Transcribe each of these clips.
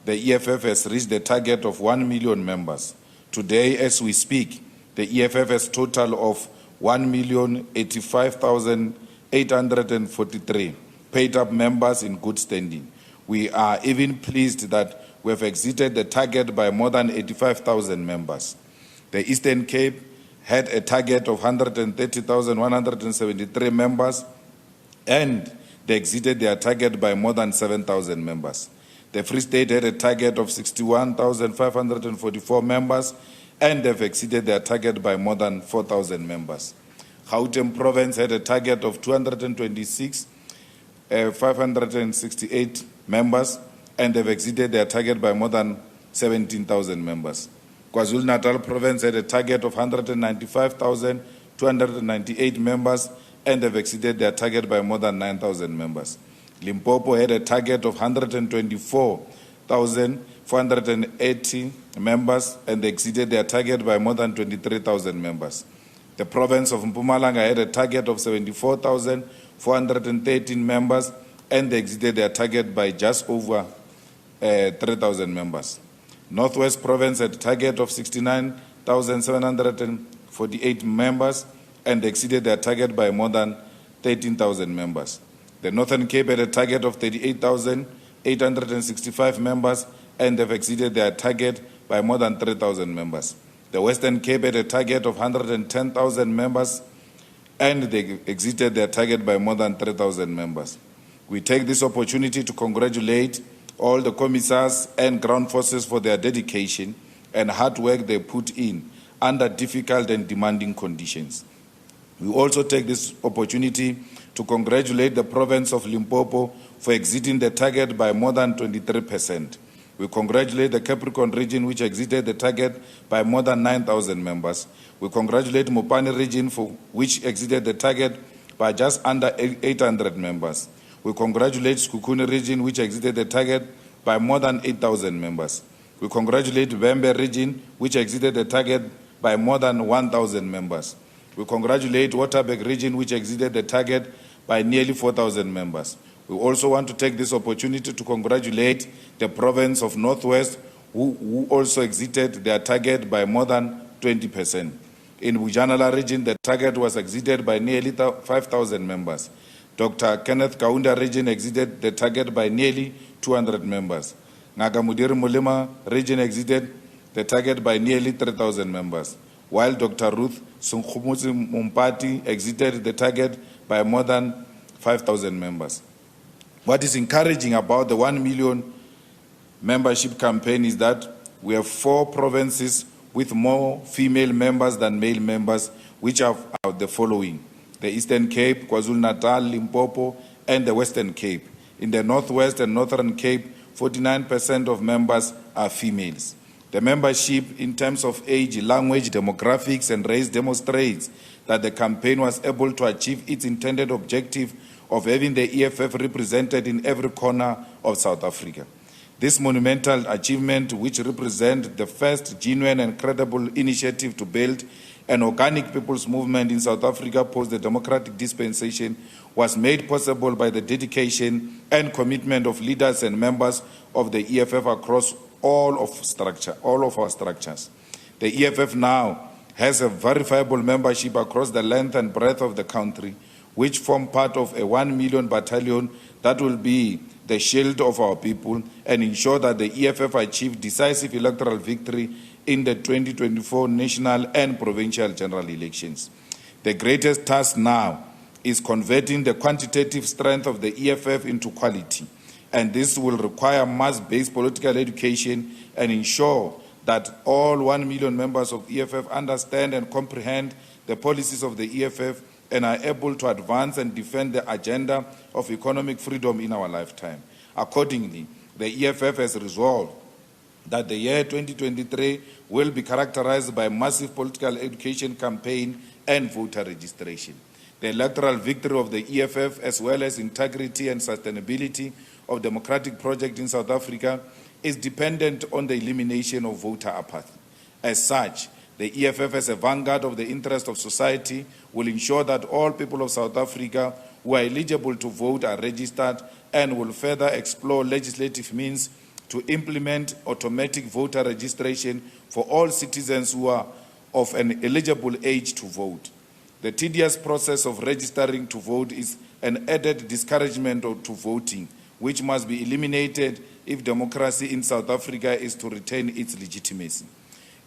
the EFF has reached the target of 1 million members. Today, as we speak, the EFF has a total of 1,085,843 paid-up members in good standing. We are even pleased that we have exceeded the target by more than 85,000 members. The Eastern Cape had a target of 130,173 members, and they exceeded their target by more than 7,000 members. The Free State had a target of 61,544 members, and they've exceeded their target by more than 4,000 members. Gauteng Province had a target of 226,568 members, and they've exceeded their target by more than 17,000 members. KwaZulu-Natal Province had a target of 195,298 members, and they've exceeded their target by more than 9,000 members. Limpopo had a target of 124,480 members, and they exceeded their target by more than 23,000 members. The province of Mpumalanga had a target of 74,413 members, and they exceeded their target by just over 3,000 members. Northwest Province had a target of 69,748 members, and they exceeded their target by more than 13,000 members. The Northern Cape had a target of 38,865 members, and they've exceeded their target by more than 3,000 members. The Western Cape had a target of 110,000 members, and they exceeded their target by more than 3,000 members. We take this opportunity to congratulate all the commissars and ground forces for their dedication and hard work they put in under difficult and demanding conditions. We also take this opportunity to congratulate the province of Limpopo for exceeding the target by more than 23%. We congratulate the Capricorn region, which exceeded the target by more than 9,000 members. We congratulate Mopani region, which exceeded the target by just under 800 members. We congratulate Sekhukhune region, which exceeded the target by more than 8,000 members. We congratulate Bembe region, which exceeded the target by more than 1,000 members. We congratulate Waterberg region, which exceeded the target by nearly 4,000 members. We also want to take this opportunity to congratulate the province of Northwest, who also exceeded their target by more than 20%. In Bujanala region, the target was exceeded by nearly 5,000 members. Dr. Kenneth Kaunda region exceeded the target by nearly 200 members. Julius Malema region exceeded the target by nearly 3,000 members, while Dr. Ruth Sunkhumuzi Mumpati exceeded the target by more than 5,000 members. What is encouraging about the 1 million membership campaign is that we have 4 provinces with more female members than male members, which are the following: the Eastern Cape, KwaZulu-Natal, Limpopo, and the Western Cape. In the Northwest and Northern Cape, 49% of members are females. The membership in terms of age, language, demographics, and race demonstrates that the campaign was able to achieve its intended objective of having the EFF represented in every corner of South Africa. This monumental achievement, which represents the first genuine and credible initiative to build an organic people's movement in South Africa post the democratic dispensation, was made possible by the dedication and commitment of leaders and members of the EFF across all of our structures. The EFF now has a verifiable membership across the length and breadth of the country, which form part of a 1 million battalion that will be the shield of our people and ensure that the EFF achieve decisive electoral victory in the 2024 national and provincial general elections. The greatest task now is converting the quantitative strength of the EFF into quality, and this will require mass-based political education and ensure that all 1 million members of EFF understand and comprehend the policies of the EFF and are able to advance and defend the agenda of economic freedom in our lifetime. Accordingly, the EFF has resolved that the year 2023 will be characterized by massive political education campaign and voter registration. The electoral victory of the EFF, as well as integrity and sustainability of democratic project in South Africa, is dependent on the elimination of voter apathy. As such, the EFF, as a vanguard of the interest of society, will ensure that all people of South Africa who are eligible to vote are registered and will further explore legislative means to implement automatic voter registration for all citizens who are of an eligible age to vote. The tedious process of registering to vote is an added discouragement to voting, which must be eliminated if democracy in South Africa is to retain its legitimacy.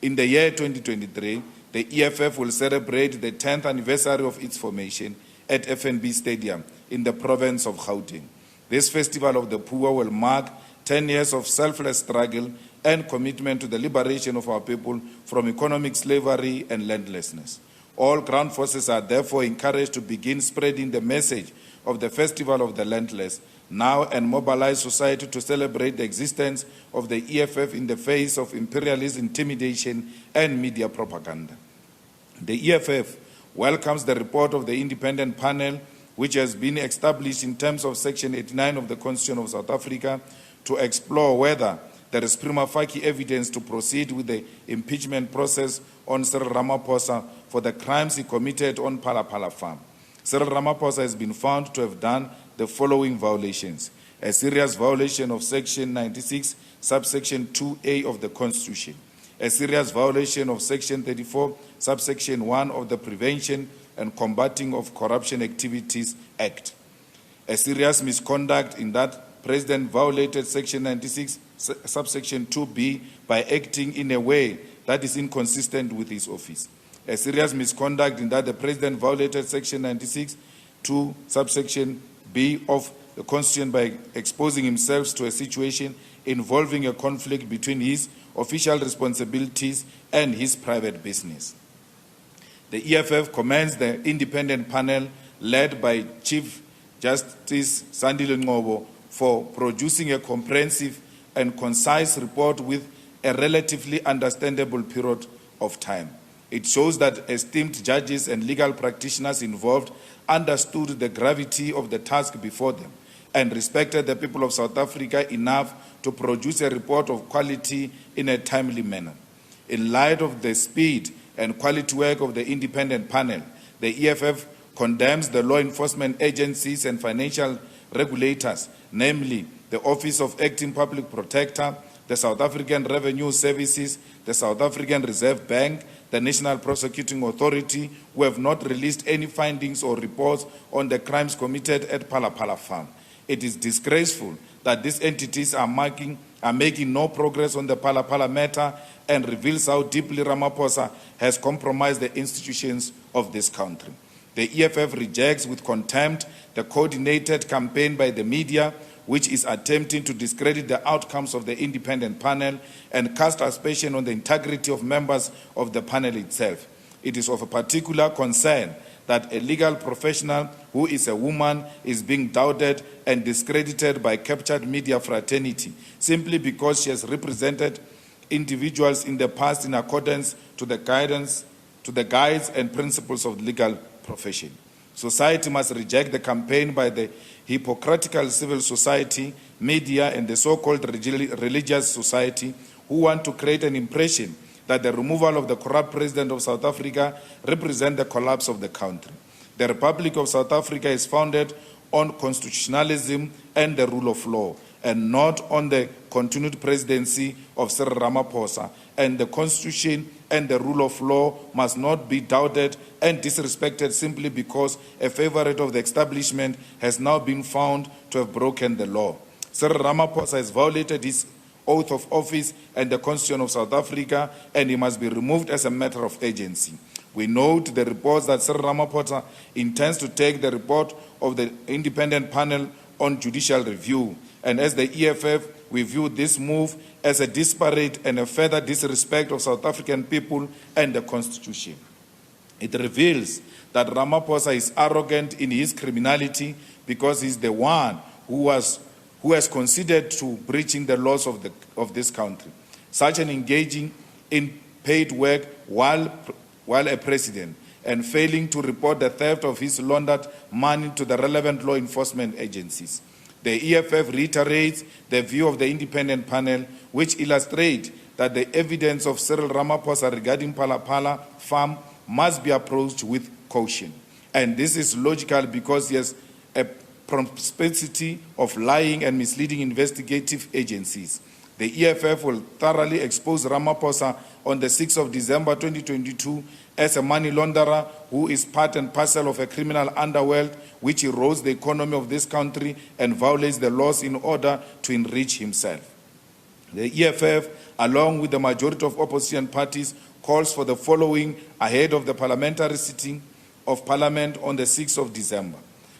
In the year 2023, the EFF will celebrate the 10th anniversary of its formation at FNB Stadium in the province of Gauteng. This Festival of the Poor will mark 10 years of selfless struggle and commitment to the liberation of our people from economic slavery and landlessness. All ground forces are therefore encouraged to begin spreading the message of the Festival of the Landless now and mobilize society to celebrate the existence of the EFF in the face of imperialist intimidation and media propaganda. The EFF welcomes the report of the independent panel, which has been established in terms of Section 89 of the Constitution of South Africa, to explore whether there is prima facie evidence to proceed with the impeachment process on Cyril Ramaphosa for the crimes he committed on Phala Phala farm. Cyril Ramaphosa has been found to have done the following violations: a serious violation of Section 96, subsection 2A of the Constitution, a serious violation of Section 34, subsection 1 of the Prevention and Combating of Corruption Activities Act, a serious misconduct in that President violated Section 96, subsection 2B by acting in a way that is inconsistent with his office, a serious misconduct in that the President violated Section 96, 2, subsection B of the Constitution by exposing himself to a situation involving a conflict between his official responsibilities and his private business. The EFF commends the independent panel led by Chief Justice Sandile Ngobo for producing a comprehensive and concise report with a relatively understandable period of time. It shows that esteemed judges and legal practitioners involved understood the gravity of the task before them and respected the people of South Africa enough to produce a report of quality in a timely manner. In light of the speed and quality work of the independent panel, the EFF condemns the law enforcement agencies and financial regulators, namely the Office of Acting Public Protector, the South African Revenue Services, the South African Reserve Bank, the National Prosecuting Authority, who have not released any findings or reports on the crimes committed at Phala Phala farm. It is disgraceful that these entities are making no progress on the Phala Phala matter and reveals how deeply Ramaphosa has compromised the institutions of this country. The EFF rejects with contempt the coordinated campaign by the media, which is attempting to discredit the outcomes of the independent panel and cast aspersion on the integrity of members of the panel itself. It is of a particular concern that a legal professional who is a woman is being doubted and discredited by captured media fraternity simply because she has represented individuals in the past in accordance to the guides and principles of the legal profession. Society must reject the campaign by the hypocritical civil society, media, and the so-called religious society who want to create an impression that the removal of the corrupt president of South Africa represents the collapse of the country. The Republic of South Africa is founded on constitutionalism and the rule of law, and not on the continued presidency of Cyril Ramaphosa. And the Constitution and the rule of law must not be doubted and disrespected simply because a favorite of the establishment has now been found to have broken the law. Cyril Ramaphosa has violated his oath of office and the Constitution of South Africa, and he must be removed as a matter of agency. We note the reports that Cyril Ramaphosa intends to take the report of the independent panel on judicial review. And as the EFF, we view this move as a disparate and a further disrespect of South African people and the Constitution. It reveals that Ramaphosa is arrogant in his criminality because he's the one who has considered to breaching the laws of this country. Such an engaging in paid work while a president and failing to report the theft of his laundered money to the relevant law enforcement agencies. The EFF reiterates the view of the independent panel, which illustrates that the evidence of Cyril Ramaphosa regarding Phala Phala farm must be approached with caution. And this is logical because he has a propensity of lying and misleading investigative agencies. The EFF will thoroughly expose Ramaphosa on the 6th of December 2022 as a money launderer who is part and parcel of a criminal underworld which erodes the economy of this country and violates the laws in order to enrich himself. The EFF, along with the majority of opposition parties, calls for the following ahead of the parliamentary sitting of Parliament on the 6th of December.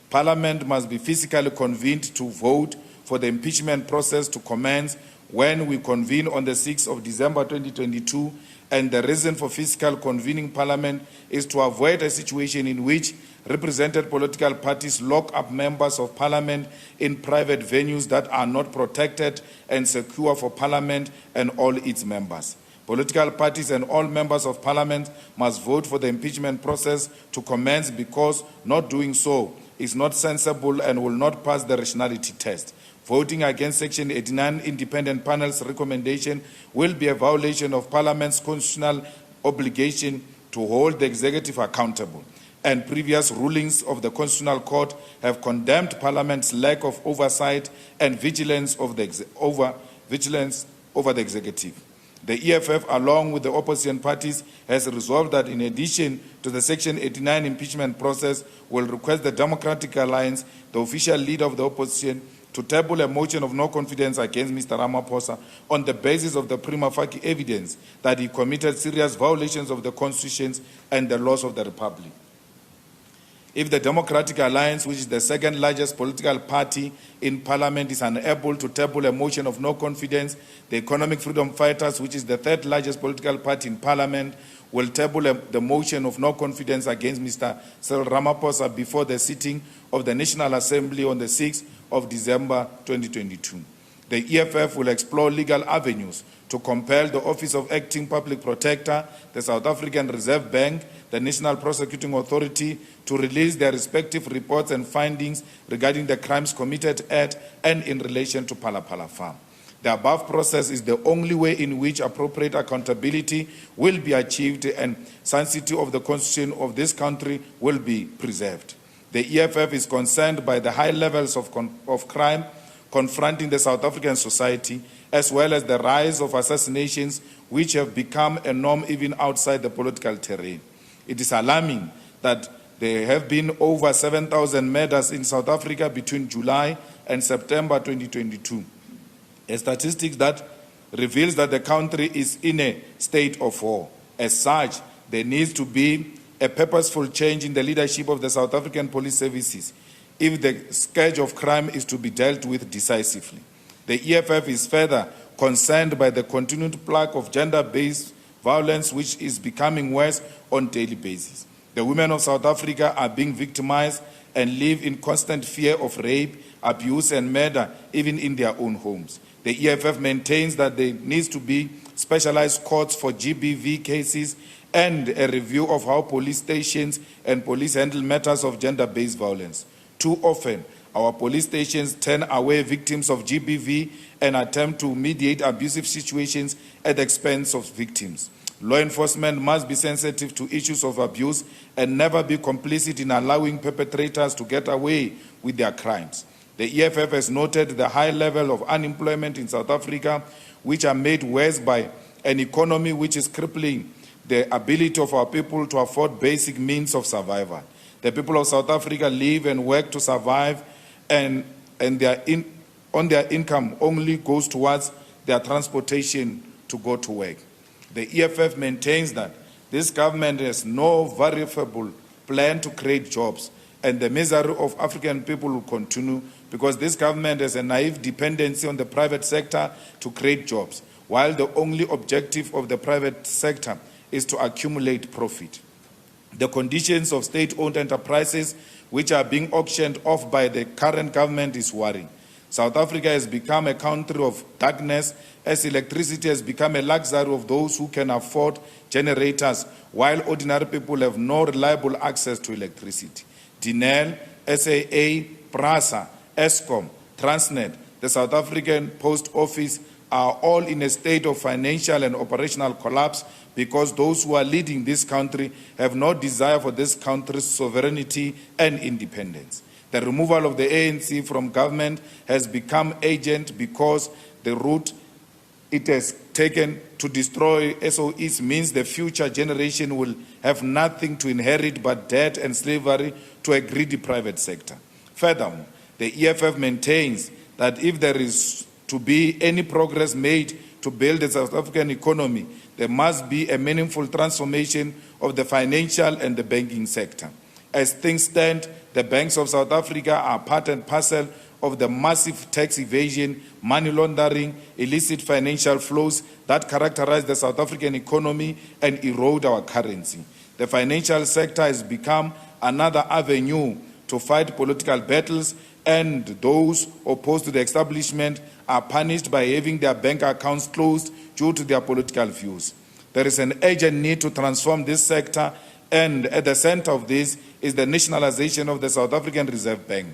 Parliament must be physically convened to vote for the impeachment process to commence when we convene on the 6th of December 2022, and the reason for physical convening Parliament is to avoid a situation in which represented political parties lock up members of Parliament in private venues that are not protected and secure for Parliament and all its members. Political parties and all members of Parliament must vote for the impeachment process to commence, because not doing so is not sensible and will not pass the rationality test. Voting against Section 89 independent panel's recommendation will be a violation of Parliament's constitutional obligation to hold the executive accountable, and previous rulings of the Constitutional Court have condemned Parliament's lack of oversight and vigilance over the executive. The EFF, along with the opposition parties, has resolved that in addition to the Section 89 impeachment process, will request the Democratic Alliance, the official leader of the opposition, to table a motion of no confidence against Mr. Ramaphosa on the basis of the prima facie evidence that he committed serious violations of the constitutions and the laws of the Republic. If the Democratic Alliance, which is the second largest political party in Parliament, is unable to table a motion of no confidence, the Economic Freedom Fighters, which is the third largest political party in Parliament, will table the motion of no confidence against Mr. Cyril Ramaphosa before the sitting of the National Assembly on the 6th of December 2022. The EFF will explore legal avenues to compel the Office of Acting Public Protector, the South African Reserve Bank, the National Prosecuting Authority to release their respective reports and findings regarding the crimes committed at and in relation to Phala Phala farm. The above process is the only way in which appropriate accountability will be achieved and sanctity of the constitution of this country will be preserved. The EFF is concerned by the high levels of crime confronting the South African society, as well as the rise of assassinations which have become a norm even outside the political terrain. It is alarming that there have been over 7,000 murders in South Africa between July and September 2022. A statistic that reveals that the country is in a state of war. As such, there needs to be a purposeful change in the leadership of the South African police services if the scourge of crime is to be dealt with decisively. The EFF is further concerned by the continued plague of gender-based violence, which is becoming worse on a daily basis. The women of South Africa are being victimized and live in constant fear of rape, abuse, and murder, even in their own homes. The EFF maintains that there needs to be specialized courts for GBV cases and a review of how police stations and police handle matters of gender-based violence. Too often, our police stations turn away victims of GBV and attempt to mediate abusive situations at the expense of victims. Law enforcement must be sensitive to issues of abuse and never be complicit in allowing perpetrators to get away with their crimes. The EFF has noted the high level of unemployment in South Africa, which are made worse by an economy which is crippling the ability of our people to afford basic means of survival. The people of South Africa live and work to survive, and their income only goes towards their transportation to go to work. The EFF maintains that this government has no verifiable plan to create jobs, and the misery of African people will continue because this government has a naive dependency on the private sector to create jobs, while the only objective of the private sector is to accumulate profit. The conditions of state-owned enterprises which are being auctioned off by the current government is worrying. South Africa has become a country of darkness as electricity has become a luxury of those who can afford generators, while ordinary people have no reliable access to electricity. Dinel, SAA, PRASA, Eskom, Transnet, the South African Post Office are all in a state of financial and operational collapse because those who are leading this country have no desire for this country's sovereignty and independence. The removal of the ANC from government has become urgent because the route it has taken to destroy SOEs means the future generation will have nothing to inherit but debt and slavery to a greedy private sector. Furthermore, the EFF maintains that if there is to be any progress made to build the South African economy, there must be a meaningful transformation of the financial and the banking sector. As things stand, the banks of South Africa are part and parcel of the massive tax evasion, money laundering, illicit financial flows that characterize the South African economy and erode our currency. The financial sector has become another avenue to fight political battles, and those opposed to the establishment are punished by having their bank accounts closed due to their political views. There is an urgent need to transform this sector, and at the center of this is the nationalization of the South African Reserve Bank.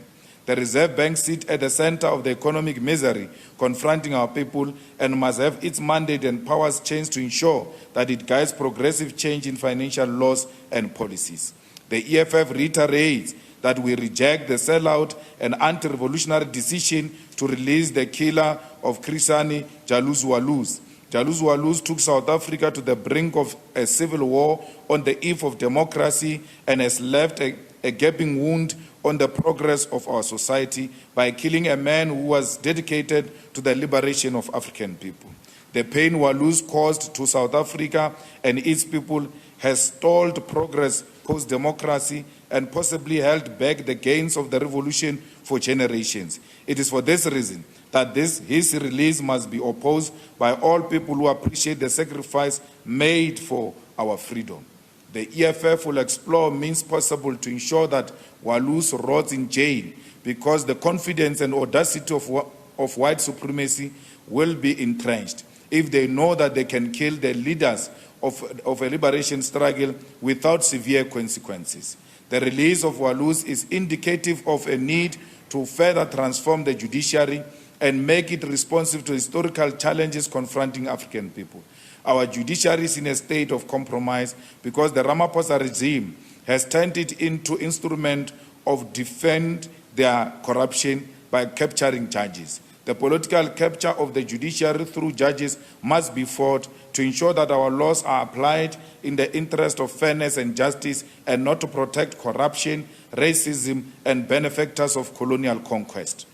The Reserve Bank sits at the center of the economic misery confronting our people and must have its mandate and powers changed to ensure that it guides progressive change in financial laws and policies. The EFF reiterates that we reject the sellout and anti-revolutionary decision to release the killer of Chris Hani, Julius Malema. Julius Malema took South Africa to the brink of a civil war on the eve of democracy and has left a gaping wound on the progress of our society by killing a man who was dedicated to the liberation of African people. The pain Malema caused to South Africa and its people has stalled progress post-democracy and possibly held back the gains of the revolution for generations. It is for this reason that his release must be opposed by all people who appreciate the sacrifice made for our freedom. The EFF will explore means possible to ensure that Malema rots in jail, because the confidence and audacity of white supremacy will be entrenched if they know that they can kill the leaders of a liberation struggle without severe consequences. The release of Malema is indicative of a need to further transform the judiciary and make it responsive to historical challenges confronting African people. Our judiciary is in a state of compromise because the Ramaphosa regime has turned it into instrument of defend their corruption by capturing judges. The political capture of the judiciary through judges must be fought to ensure that our laws are applied in the interest of fairness and justice and not to protect corruption, racism, and benefactors of colonial conquest.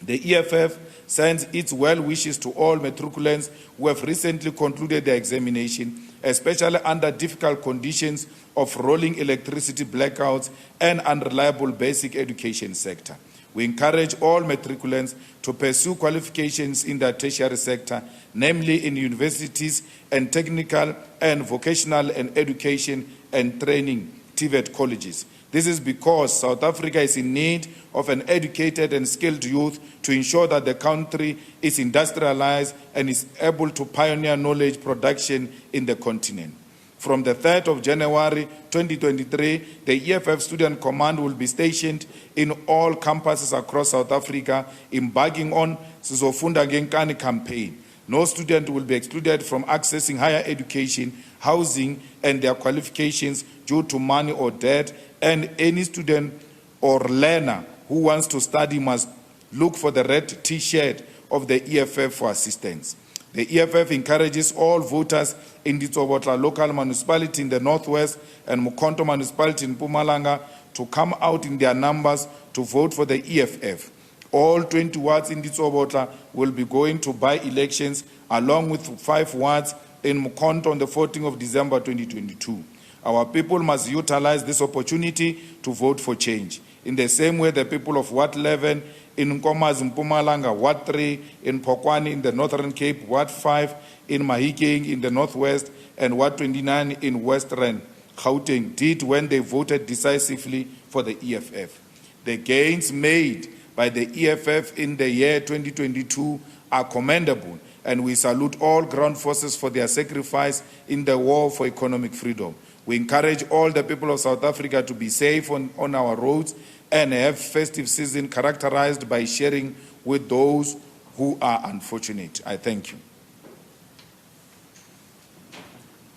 The EFF sends its well wishes to all matriculants who have recently concluded their examination, especially under difficult conditions of rolling electricity blackouts and unreliable basic education sector. We encourage all matriculants to pursue qualifications in the tertiary sector, namely in universities and technical and vocational and education and training TVET colleges. This is because South Africa is in need of an educated and skilled youth to ensure that the country is industrialized and is able to pioneer knowledge production in the continent. From the 3rd of January 2023, the EFF Student Command will be stationed in all campuses across South Africa, embarking on Sizofunda Ngenkani campaign. No student will be excluded from accessing higher education, housing, and their qualifications due to money or debt, and any student or learner who wants to study must look for the red T-shirt of the EFF for assistance. The EFF encourages all voters in the Tsobotla local municipality in the northwest and Mukonto municipality in Mpumalanga to come out in their numbers to vote for the EFF. All 20 wards in the Tsobotla will be going to by-elections along with 5 wards in Mukonto on the 14th of December 2022. Our people must utilize this opportunity to vote for change. In the same way, the people of Ward 11 in Nkomazi, Mpumalanga, Ward 3 in Pokwani in the Northern Cape, Ward 5 in Mahikeng in the Northwest, and Ward 29 in Western Gauteng did when they voted decisively for the EFF. The gains made by the EFF in the year 2022 are commendable, and we salute all ground forces for their sacrifice in the war for economic freedom. We encourage all the people of South Africa to be safe on our roads and have festive season characterized by sharing with those who are unfortunate. I thank you.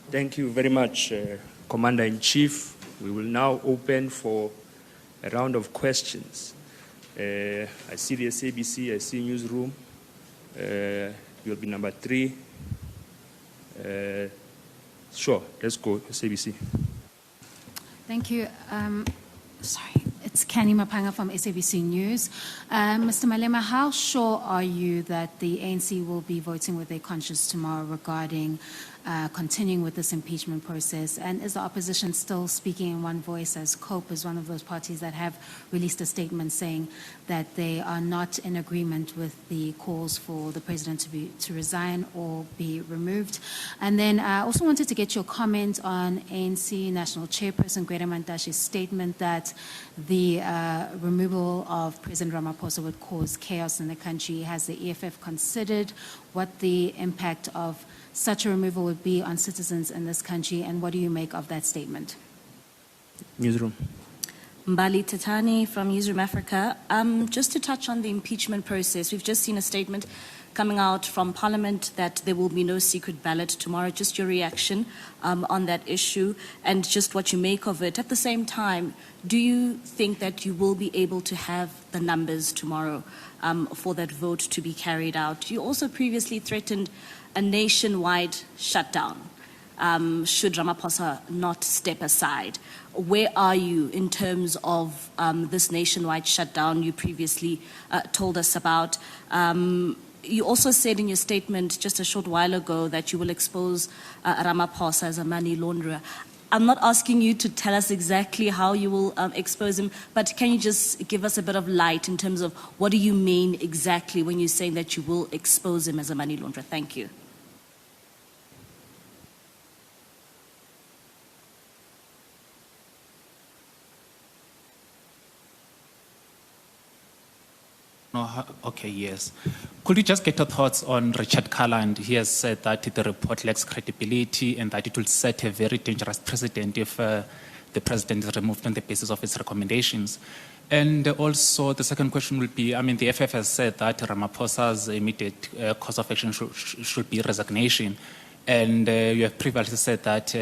Thank you very much, Commander-in-Chief. We will now open for a round of questions. I see the SABC, I see Newsroom. will be number 3. Sure, let's go, SABC. Thank you. Sorry, it's Kani Mapanga from SABC News. Mr. Malema, how sure are you that the ANC will be voting with their conscience tomorrow regarding continuing with this impeachment process? And is the opposition still speaking in one voice, as COPE is one of those parties that have released a statement saying that they are not in agreement with the calls for the president to resign or be removed? And then I also wanted to get your comment on ANC National Chairperson Greta Mantashe's statement that the removal of President Ramaphosa would cause chaos in the country. Has the EFF considered what the impact of such a removal would be on citizens in this country, and what do you make of that statement? Newsroom. Mbali Tatani from Newsroom Africa. Just to touch on the impeachment process, we've just seen a statement coming out from Parliament that there will be no secret ballot tomorrow. Just your reaction on that issue and just what you make of it. At the same time, do you think that you will be able to have the numbers tomorrow for that vote to be carried out? You also previously threatened a nationwide shutdown should Ramaphosa not step aside. Where are you in terms of this nationwide shutdown you previously told us about? You also said in your statement just a short while ago that you will expose Ramaphosa as a money launderer. I'm not asking you to tell us exactly how you will expose him, but can you just give us a bit of light in terms of what do you mean exactly when you're saying that you will expose him as a money launderer? Thank you. No, okay, yes. Could you just get your thoughts on Richard Calland? He has said that the report lacks credibility and that it will set a very dangerous precedent if the president is removed on the basis of its recommendations. And also the second question will be, the FF has said that Ramaphosa's immediate course of action should be resignation. And you have previously said that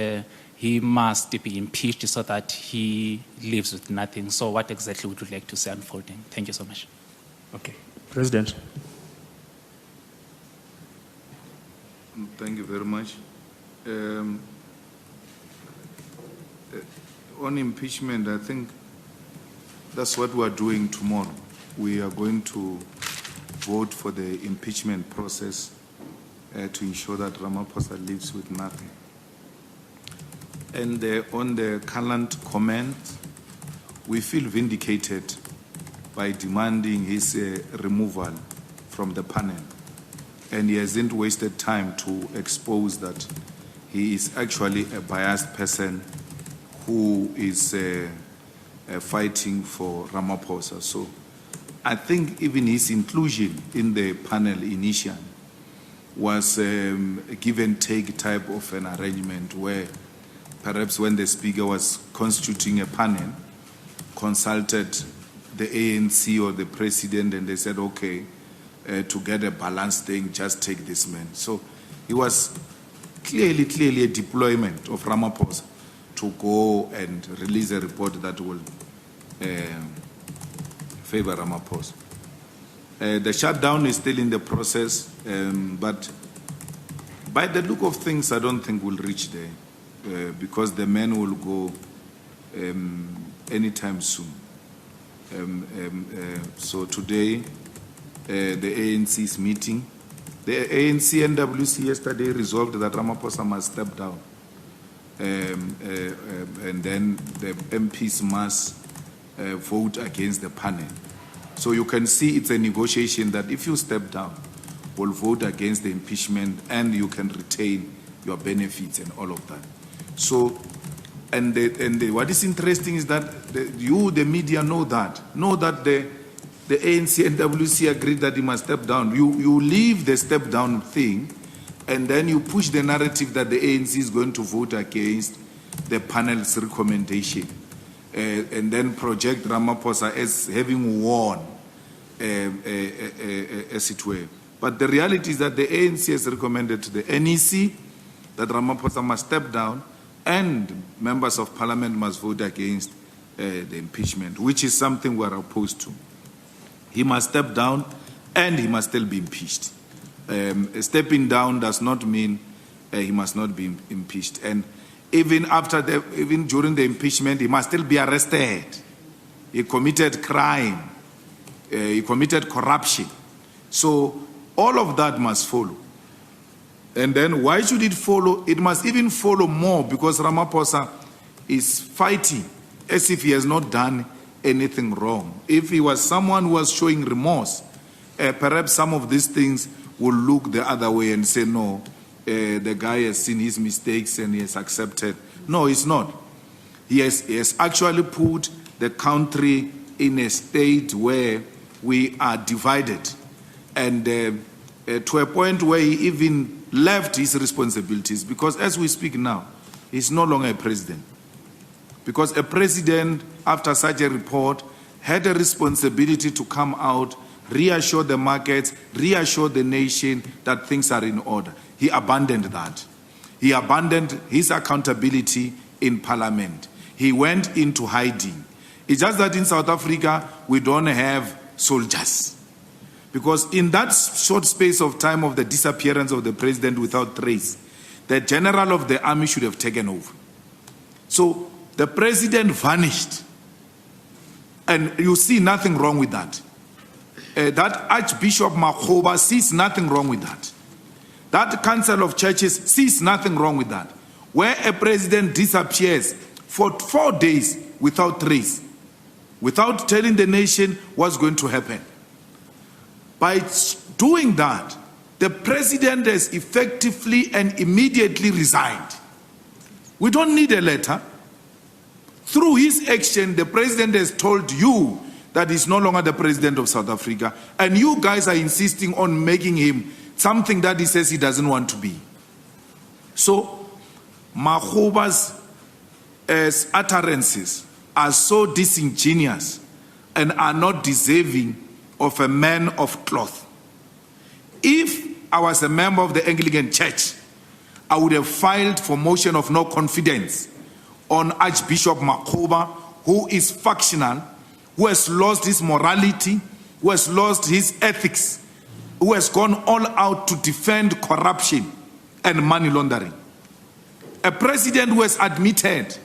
he must be impeached so that he lives with nothing. So what exactly would you like to see unfolding? Thank you so much. Okay. President. Thank you very much. On impeachment, I think that's what we are doing tomorrow. We are going to vote for the impeachment process to ensure that Ramaphosa lives with nothing. And on the current comment, we feel vindicated by demanding his removal from the panel. And he hasn't wasted time to expose that he is actually a biased person who is fighting for Ramaphosa. So I think even his inclusion in the panel initially was a give and take type of an arrangement where perhaps when the speaker was constituting a panel, consulted the ANC or the president, and they said, okay, to get a balanced thing, just take this man. So it was clearly a deployment of Ramaphosa to go and release a report that will favor Ramaphosa. The shutdown is still in the process, but by the look of things, I don't think we'll reach there because the man will go anytime soon. So today, the ANC is meeting. The ANC NWC yesterday resolved that Ramaphosa must step down. And then the MPs must vote against the panel. So you can see it's a negotiation that if you step down, we'll vote against the impeachment and you can retain your benefits and all of that. So what is interesting is that the media know that the ANC NWC agreed that he must step down. You leave the step down thing, and then you push the narrative that the ANC is going to vote against the panel's recommendation, and then project Ramaphosa as having won, as it were. But the reality is that the ANC has recommended to the NEC that Ramaphosa must step down, and members of parliament must vote against the impeachment, which is something we are opposed to. He must step down and he must still be impeached. Stepping down does not mean he must not be impeached. And even even during the impeachment, he must still be arrested. He committed crime. He committed corruption. So all of that must follow. And then why should it follow? It must even follow more because Ramaphosa is fighting as if he has not done anything wrong. If he was someone who was showing remorse, perhaps some of these things will look the other way and say, no, the guy has seen his mistakes and he has accepted. No, it's not. He has actually put the country in a state where we are divided. And to a point where he even left his responsibilities, because as we speak now, he's no longer a president. Because a president, after such a report, had a responsibility to come out, reassure the markets, reassure the nation that things are in order. He abandoned that. He abandoned his accountability in Parliament. He went into hiding. It's just that in South Africa, we don't have soldiers. Because in that short space of time of the disappearance of the president without trace, the general of the army should have taken over. So the president vanished. And you see nothing wrong with that. That Archbishop Makgoba sees nothing wrong with that. That Council of Churches sees nothing wrong with that. Where a president disappears for 4 days without trace, without telling the nation what's going to happen. By doing that, the president has effectively and immediately resigned. We don't need a letter. Through his action, the president has told you that he's no longer the president of South Africa, and you guys are insisting on making him something that he says he doesn't want to be. So, Makgoba's utterances are so disingenuous and are not deserving of a man of cloth. If I was a member of the Anglican Church, I would have filed for motion of no confidence on Archbishop Makgoba, who is factional, who has lost his morality, who has lost his ethics, who has gone all out to defend corruption and money laundering. A president who has admitted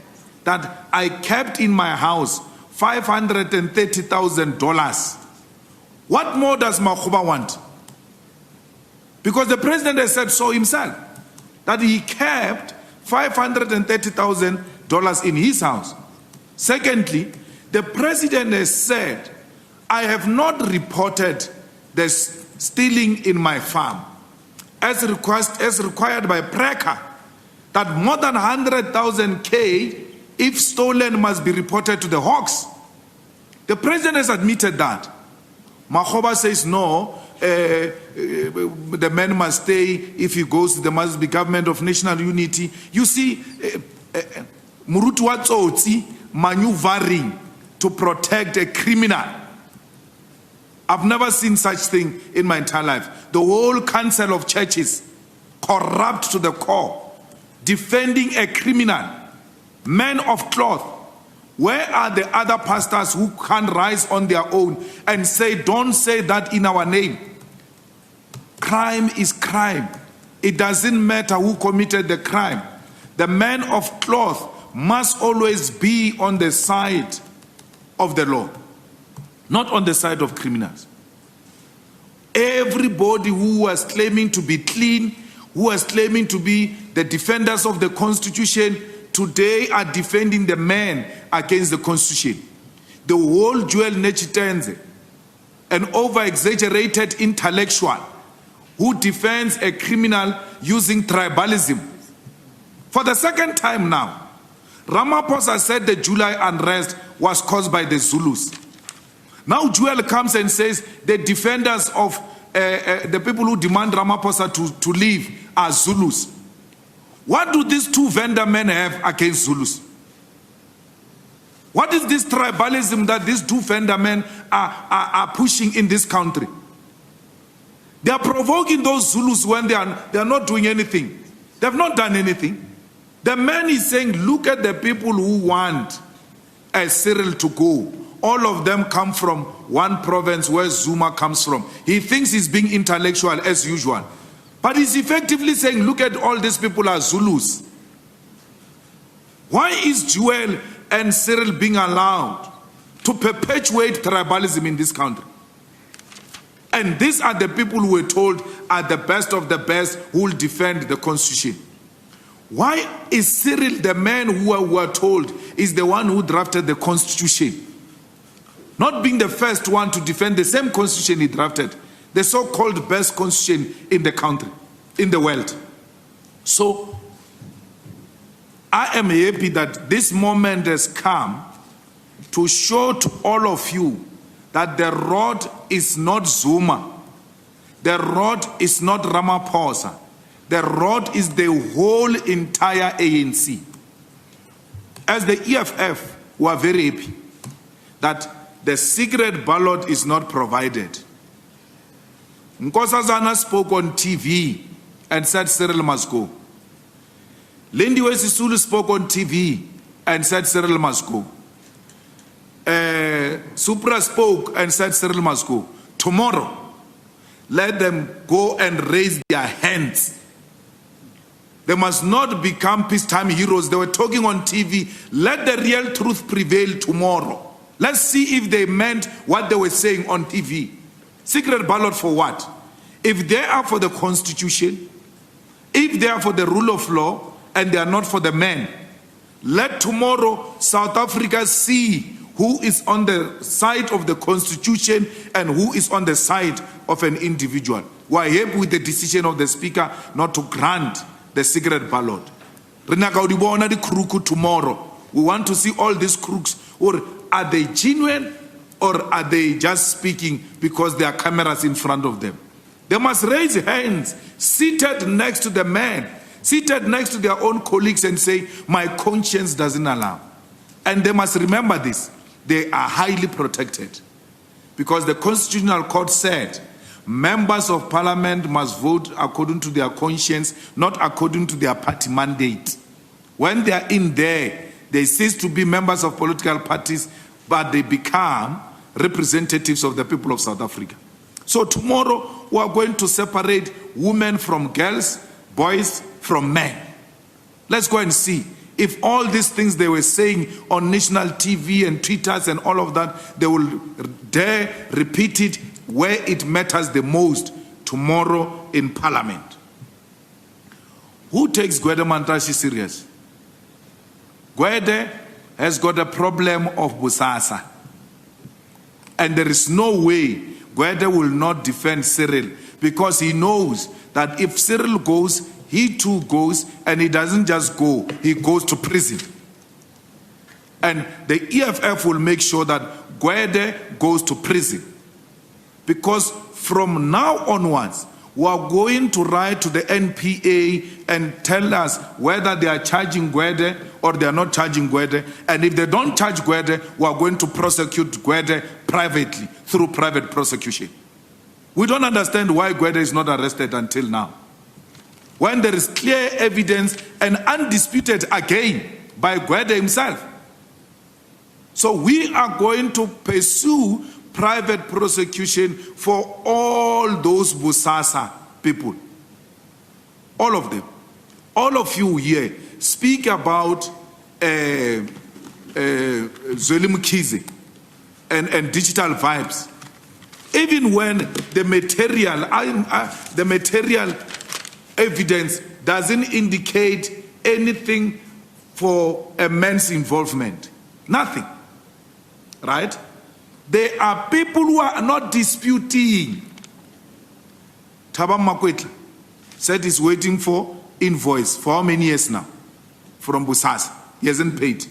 that I kept in my house $530,000. What more does Makgoba want? Because the president has said so himself, that he kept $530,000 in his house. Secondly, the president has said, I have not reported the stealing in my farm as required by PRECA, that more than 100,000 K, if stolen, must be reported to the Hawks. The president has admitted that. Makgoba says no, the man must stay. If he goes, there must be government of national unity. You see, Murutu wa Tsotsi maneuvering to protect a criminal. I've never seen such thing in my entire life. The whole Council of Churches, corrupt to the core, defending a criminal, man of cloth. Where are the other pastors who can rise on their own and say, don't say that in our name? Crime is crime. It doesn't matter who committed the crime. The man of cloth must always be on the side of the law, not on the side of criminals. Everybody who was claiming to be clean, who was claiming to be the defenders of the Constitution, today are defending the man against the Constitution. The whole Joel Nechitenze, an over-exaggerated intellectual who defends a criminal using tribalism. For the second time now, Ramaphosa said the July unrest was caused by the Zulus. Now Joel comes and says the defenders of the people who demand Ramaphosa to leave are Zulus. What do these two vendor men have against Zulus? What is this tribalism that these two vendor men are pushing in this country? They are provoking those Zulus when they are not doing anything. They have not done anything. The man is saying, look at the people who want Cyril to go all of them come from one province where Zuma comes from. He thinks he's being intellectual as usual. But he's effectively saying, look at all these people are Zulus. Why is Joel and Cyril being allowed to perpetuate tribalism in this country? And these are the people who were told are the best of the best who will defend the constitution. Why is Cyril, the man who were told is the one who drafted the constitution, not being the first one to defend the same constitution he drafted, the so-called best constitution in the country, in the world? So I am happy that this moment has come to show to all of you that the road is not Zuma, the road is not Ramaphosa, the road is the whole entire ANC. As the EFF, we are very happy that the secret ballot is not provided. Nkosazana spoke on TV and said Cyril must go. Lindiwe Sisulu spoke on TV and said Cyril must go. Supra spoke and said Cyril must go. Tomorrow, let them go and raise their hands. They must not become peacetime heroes. They were talking on TV. Let the real truth prevail tomorrow. Let's see if they meant what they were saying on TV. Secret ballot for what? If they are for the constitution, if they are for the rule of law, and they are not for the men, let tomorrow South Africa see who is on the side of the constitution and who is on the side of an individual. We are happy with the decision of the speaker not to grant the secret ballot. Tomorrow, we want to see all these crooks, or are they genuine or are they just speaking because there are cameras in front of them? They must raise hands, seated next to the man, seated next to their own colleagues and say, my conscience doesn't allow. And they must remember this. They are highly protected because the Constitutional Court said members of parliament must vote according to their conscience, not according to their party mandate. When they are in there, they cease to be members of political parties, but they become representatives of the people of South Africa. So tomorrow we are going to separate women from girls, boys from men. Let's go and see if all these things they were saying on national TV and Twitters and all of that, they will dare repeat it where it matters the most tomorrow in Parliament. Who takes Gwede Mantashe serious? Gwede has got a problem of Busasa. And there is no way Gwede will not defend Cyril, because he knows that if Cyril goes, he too goes, and he doesn't just go, he goes to prison. And the EFF will make sure that Gwede goes to prison. Because from now onwards, we are going to write to the NPA and tell us whether they are charging Gwede or they are not charging Gwede. And if they don't charge Gwede, we are going to prosecute Gwede privately through private prosecution. We don't understand why Gwede is not arrested until now, when there is clear evidence and undisputed again by Gwede himself. So we are going to pursue private prosecution for all those Busasa people. All of them. All of you here speak about Zweli Mkhize and digital vibes. Even when the material evidence doesn't indicate anything for a man's involvement. Nothing. Right? There are people who are not disputing. Thaba Makwetla said he's waiting for invoice for how many years now? From Busasa. He hasn't paid.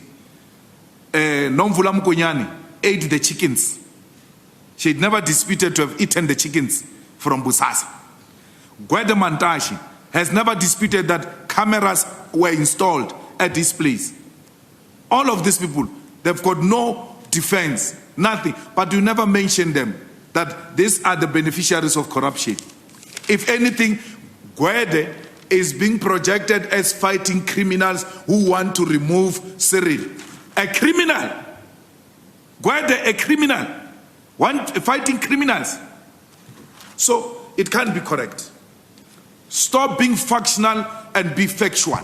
Nomvula Mkonyane ate the chickens. She had never disputed to have eaten the chickens from Busasa. Gwede Mantashe has never disputed that cameras were installed at this place. All of these people, they've got no defense, nothing. But you never mention them, that these are the beneficiaries of corruption. If anything, Gwede is being projected as fighting criminals who want to remove Cyril. A criminal. Gwede, a criminal, fighting criminals. So it can't be correct. Stop being factional and be factual.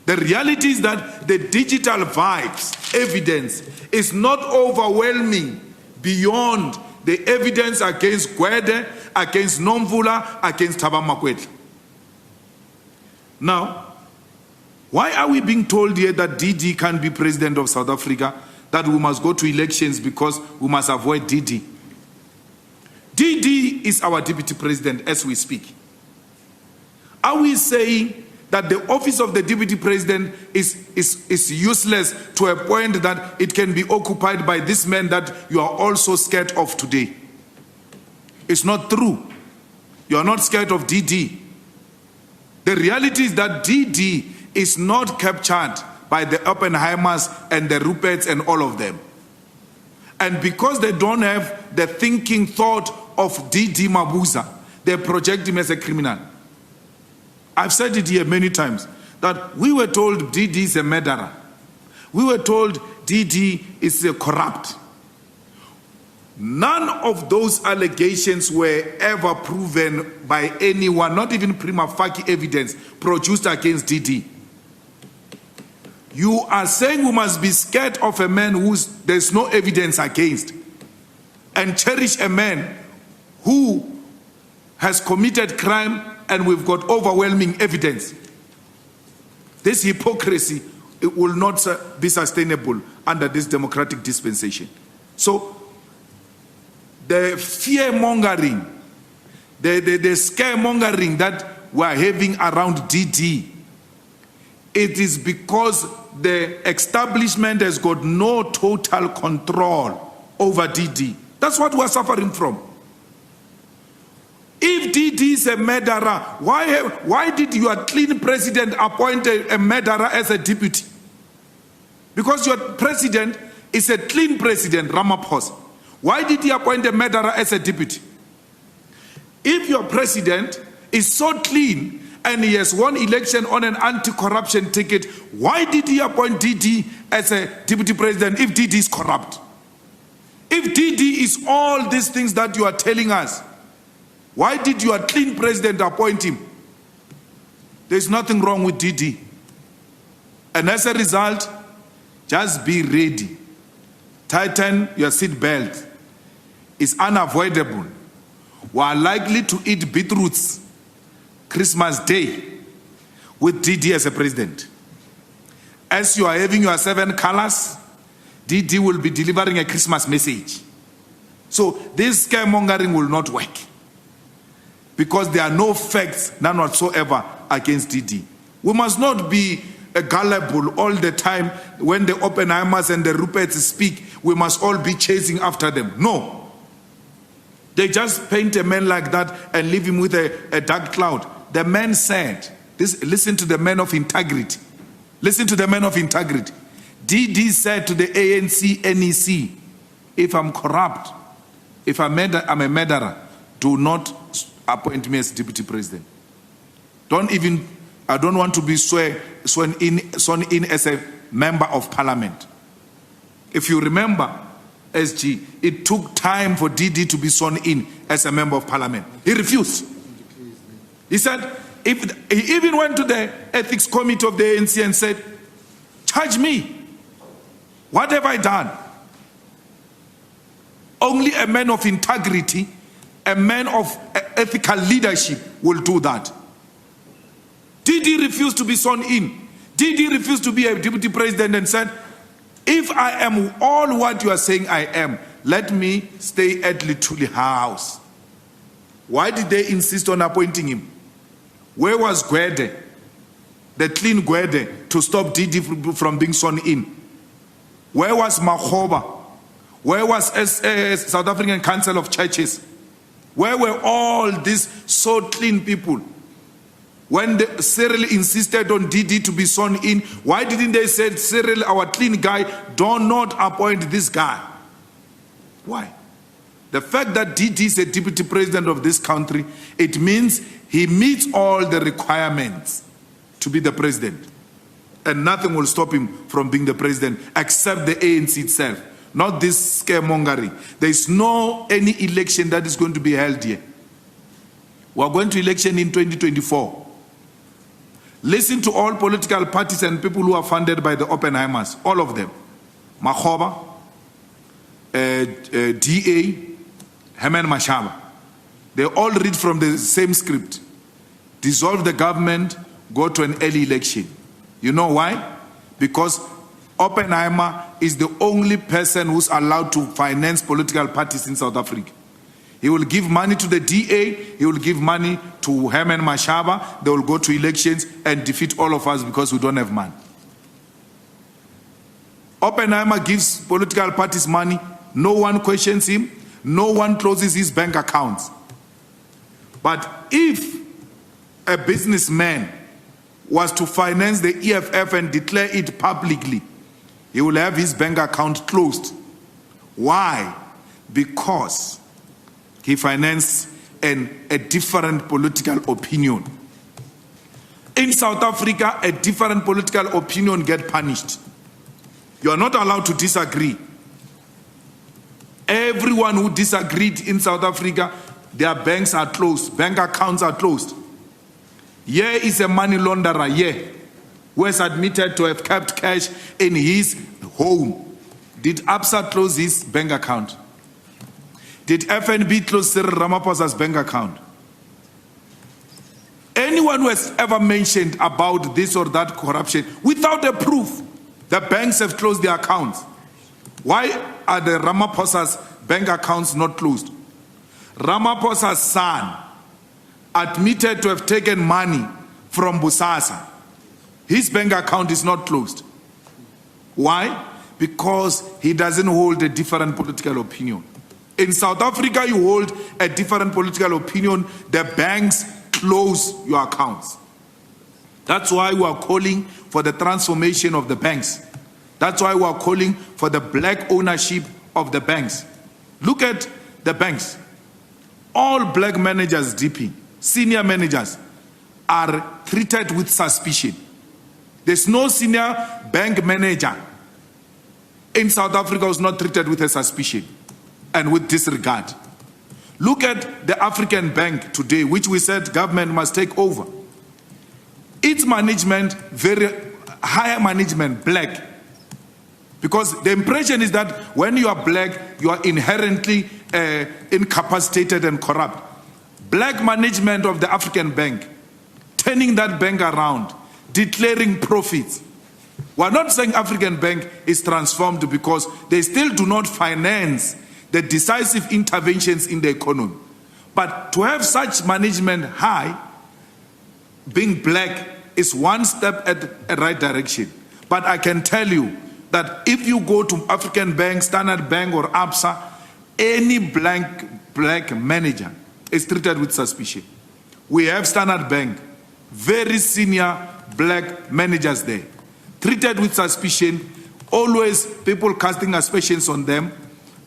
The reality is that the digital vibes, evidence, is not overwhelming beyond the evidence against Gwede, against Nomvula, against Thaba Makwetla. Now, why are we being told here that DD can't be president of South Africa, that we must go to elections because we must avoid DD? DD is our deputy president as we speak. Are we saying that the office of the deputy president is useless to a point that it can be occupied by this man that you are also scared of today? It's not true. You are not scared of DD. The reality is that DD is not captured by the Oppenheimers and the Ruperts and all of them. And because they don't have the thinking thought of DD Mabuza, they project him as a criminal. I've said it here many times, that we were told DD is a murderer. We were told DD is corrupt. None of those allegations were ever proven by anyone, not even prima facie evidence produced against DD. You are saying we must be scared of a man there's no evidence against, and cherish a man who has committed crime and we've got overwhelming evidence. This hypocrisy, it will not be sustainable under this democratic dispensation. So the fear-mongering, the scaremongering that we're having around DD, it is because the establishment has got no total control over DD. That's what we're suffering from. If DD is a murderer, why did your clean president appoint a murderer as a deputy? Because your president is a clean president, Ramaphosa. Why did he appoint a murderer as a deputy? If your president is so clean and he has won election on an anti-corruption ticket, why did he appoint DD as a deputy president if DD is corrupt? If DD is all these things that you are telling us, why did your clean president appoint him? There's nothing wrong with DD. And as a result, just be ready. Tighten your seat belt. It's unavoidable. We are likely to eat beetroots Christmas Day with DD as a president. As you are having your 7 colors, DD will be delivering a Christmas message. So this scaremongering will not work, because there are no facts, none whatsoever, against DD. We must not be gullible all the time. When the Oppenheimers and the Ruperts speak, we must all be chasing after them. No. They just paint a man like that and leave him with a dark cloud. The man said, listen to the man of integrity. Listen to the man of integrity. DD said to the ANC NEC, if I'm corrupt, if I'm a murderer, do not appoint me as deputy president. I don't want to be sworn in as a member of parliament. If you remember, SG, it took time for DD to be sworn in as a member of parliament. He refused. He said, he even went to the ethics committee of the ANC and said, charge me. What have I done? Only a man of integrity, a man of ethical leadership will do that. DD refused to be sworn in. DD refused to be a deputy president and said, if I am all what you are saying I am, let me stay at Lituli House. Why did they insist on appointing him? Where was Gwede, the clean Gwede, to stop DD from being sworn in? Where was Makhoba? Where was South African Council of Churches? Where were all these so clean people? When Cyril insisted on DD to be sworn in, why didn't they say, Cyril, our clean guy, do not appoint this guy? Why? The fact that DD is a deputy president of this country, it means he meets all the requirements to be the president. And nothing will stop him from being the president except the ANC itself. not this scaremongering. There is no any election that is going to be held here. We are going to election in 2024. Listen to all political parties and people who are funded by the Oppenheimers, all of them. Makhoba, DA, Herman Mashaba. They all read from the same script. Dissolve the government, go to an early election. You know why? Because Oppenheimer is the only person who's allowed to finance political parties in South Africa. He will give money to the DA, he will give money to Herman Mashaba, they will go to elections and defeat all of us because we don't have money. Oppenheimer gives political parties money, no one questions him, no one closes his bank accounts. But if a businessman was to finance the EFF and declare it publicly, he will have his bank account closed. Why? Because he financed a different political opinion. In South Africa, a different political opinion gets punished. You are not allowed to disagree. Everyone who disagreed in South Africa, their banks are closed, bank accounts are closed. Here is a money launderer here who has admitted to have kept cash in his home. Did ABSA close his bank account? Did FNB close Cyril Ramaphosa's bank account? Anyone who has ever mentioned about this or that corruption without a proof, the banks have closed their accounts. Why are the Ramaphosa's bank accounts not closed? Ramaphosa's son admitted to have taken money from Busasa. His bank account is not closed. Why? Because he doesn't hold a different political opinion. In South Africa, you hold a different political opinion, the banks close your accounts. That's why we are calling for the transformation of the banks. That's why we are calling for the black ownership of the banks. Look at the banks. All black managers, DP, senior managers, are treated with suspicion. There's no senior bank manager in South Africa who's not treated with a suspicion and with disregard. Look at the African Bank today, which we said government must take over. Its management, very higher management, black. Because the impression is that when you are black, you are inherently incapacitated and corrupt. Black management of the African Bank, turning that bank around, declaring profits. We're not saying African Bank is transformed because they still do not finance the decisive interventions in the economy. But to have such management high, being black, is one step at the right direction. But I can tell you that if you go to African Bank, Standard Bank or ABSA, any black manager is treated with suspicion. We have Standard Bank, very senior black managers there, treated with suspicion, always people casting aspersions on them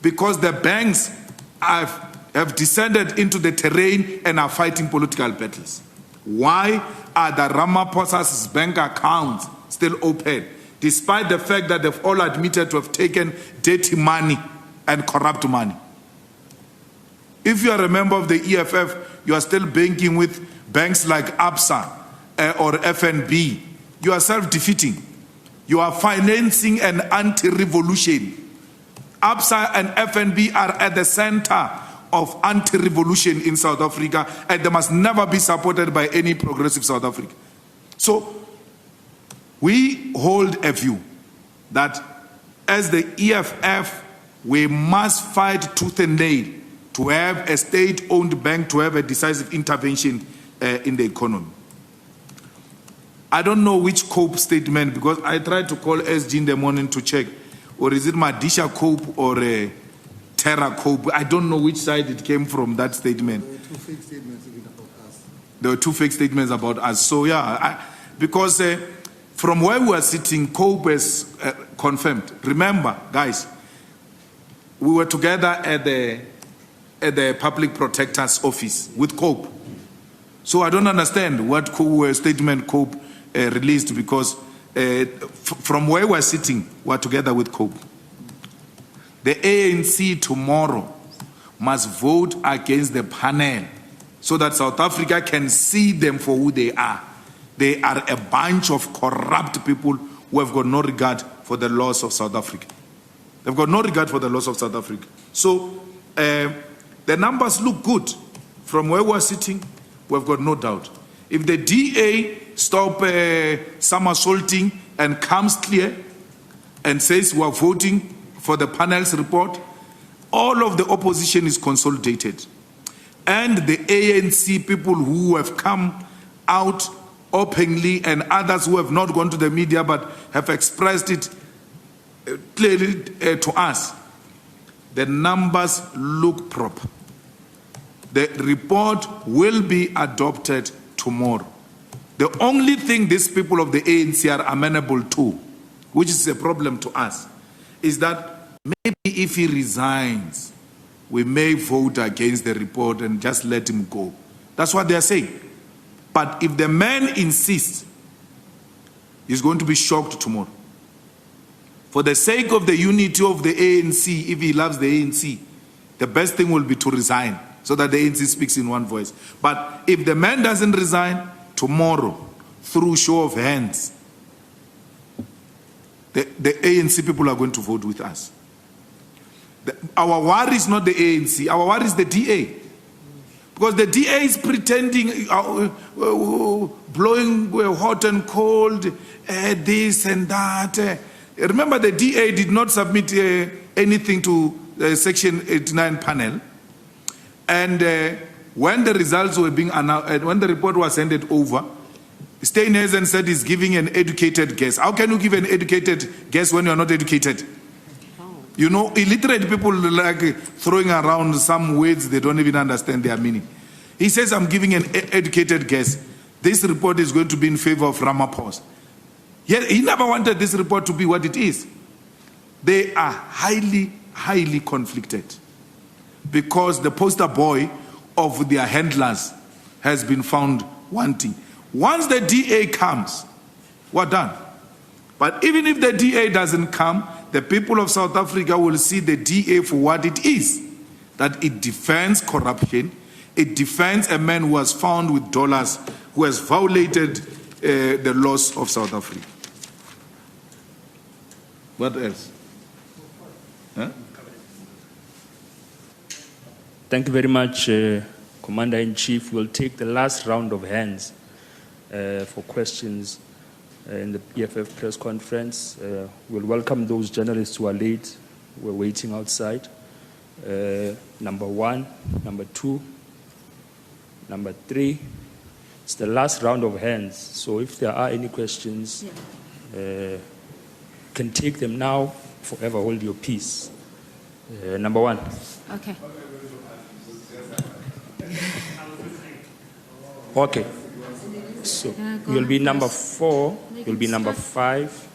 because the banks have descended into the terrain and are fighting political battles. Why are the Ramaphosa's bank accounts still open, despite the fact that they've all admitted to have taken dirty money and corrupt money? If you are a member of the EFF, you are still banking with banks like ABSA or FNB. You are self-defeating. You are financing an anti-revolution. ABSA and FNB are at the center of anti-revolution in South Africa, and they must never be supported by any progressive South Africa. So we hold a view that as the EFF, we must fight tooth and nail to have a state-owned bank, to have a decisive intervention in the economy. I don't know which COPE statement, because I tried to call SG in the morning to check, or is it Madisha COPE or Terra COPE? I don't know which side it came from, that statement. There were two fake statements about us. There were two fake statements about us. So yeah, because from where we are sitting, COPE is confirmed. Remember, guys, we were together at the Public Protector's office with COPE. So I don't understand what statement COPE released, because from where we're sitting, we're together with COPE. The ANC tomorrow must vote against the panel so that South Africa can see them for who they are. They are a bunch of corrupt people who have got no regard for the laws of South Africa. They've got no regard for the laws of South Africa. So the numbers look good. From where we're sitting, we've got no doubt. If the DA stop somersaulting and comes clear and says we're voting for the panel's report, all of the opposition is consolidated. And the ANC people who have come out openly and others who have not gone to the media but have expressed it clearly to us, the numbers look proper. The report will be adopted tomorrow. The only thing these people of the ANC are amenable to, which is a problem to us, is that maybe if he resigns, we may vote against the report and just let him go. That's what they are saying. But if the man insists, he's going to be shocked tomorrow. For the sake of the unity of the ANC, if he loves the ANC, the best thing will be to resign so that the ANC speaks in one voice. But if the man doesn't resign, tomorrow, through show of hands, the ANC people are going to vote with us. Our worry is not the ANC, our worry is the DA. Because the DA is pretending, blowing hot and cold, this and that. Remember, the DA did not submit anything to the Section 89 panel. And when the results were being announced, when the report was handed over, Steinhazen said he's giving an educated guess. How can you give an educated guess when you're not educated? You know, illiterate people like throwing around some words they don't even understand their meaning. He says, I'm giving an educated guess. This report is going to be in favor of Ramaphosa. Yet he never wanted this report to be what it is. They are highly, highly conflicted because the poster boy of their handlers has been found wanting. Once the DA comes, we're done. But even if the DA doesn't come, the people of South Africa will see the DA for what it is, that it defends corruption, it defends a man who was found with dollars, who has violated the laws of South Africa. What else? Huh? Thank you very much, Commander-in-Chief. We'll take the last round of hands for questions in the EFF press conference. We'll welcome those journalists who are late. We're waiting outside. Number 1, number 2, number 3. It's the last round of hands. So if there are any questions, you can take them now. Forever hold your peace. Number 1. Okay. Okay. So you'll be number 4, you'll be number 5.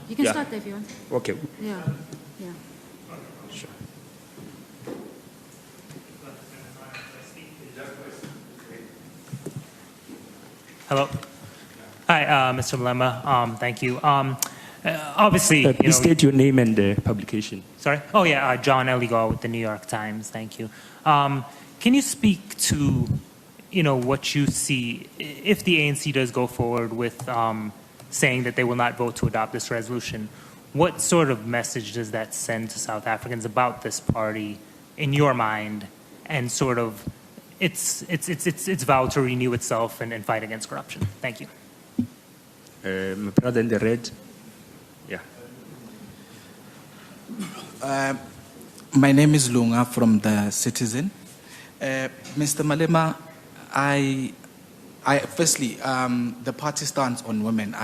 You can start there if you want. Okay. Yeah. Sure. Hello. Hi, Mr. Malema. Thank you. Obviously, Please state your name and publication. Sorry? Oh, yeah, John Eligo with the New York Times. Thank you. Can you speak to, what you see if the ANC does go forward with saying that they will not vote to adopt this resolution? What sort of message does that send to South Africans about this party, in your mind, and sort of its vow to renew itself and fight against corruption? Thank you. My brother in the red. Yeah. My name is Lunga from The Citizen. Mr. Malema, firstly, the party stands on women.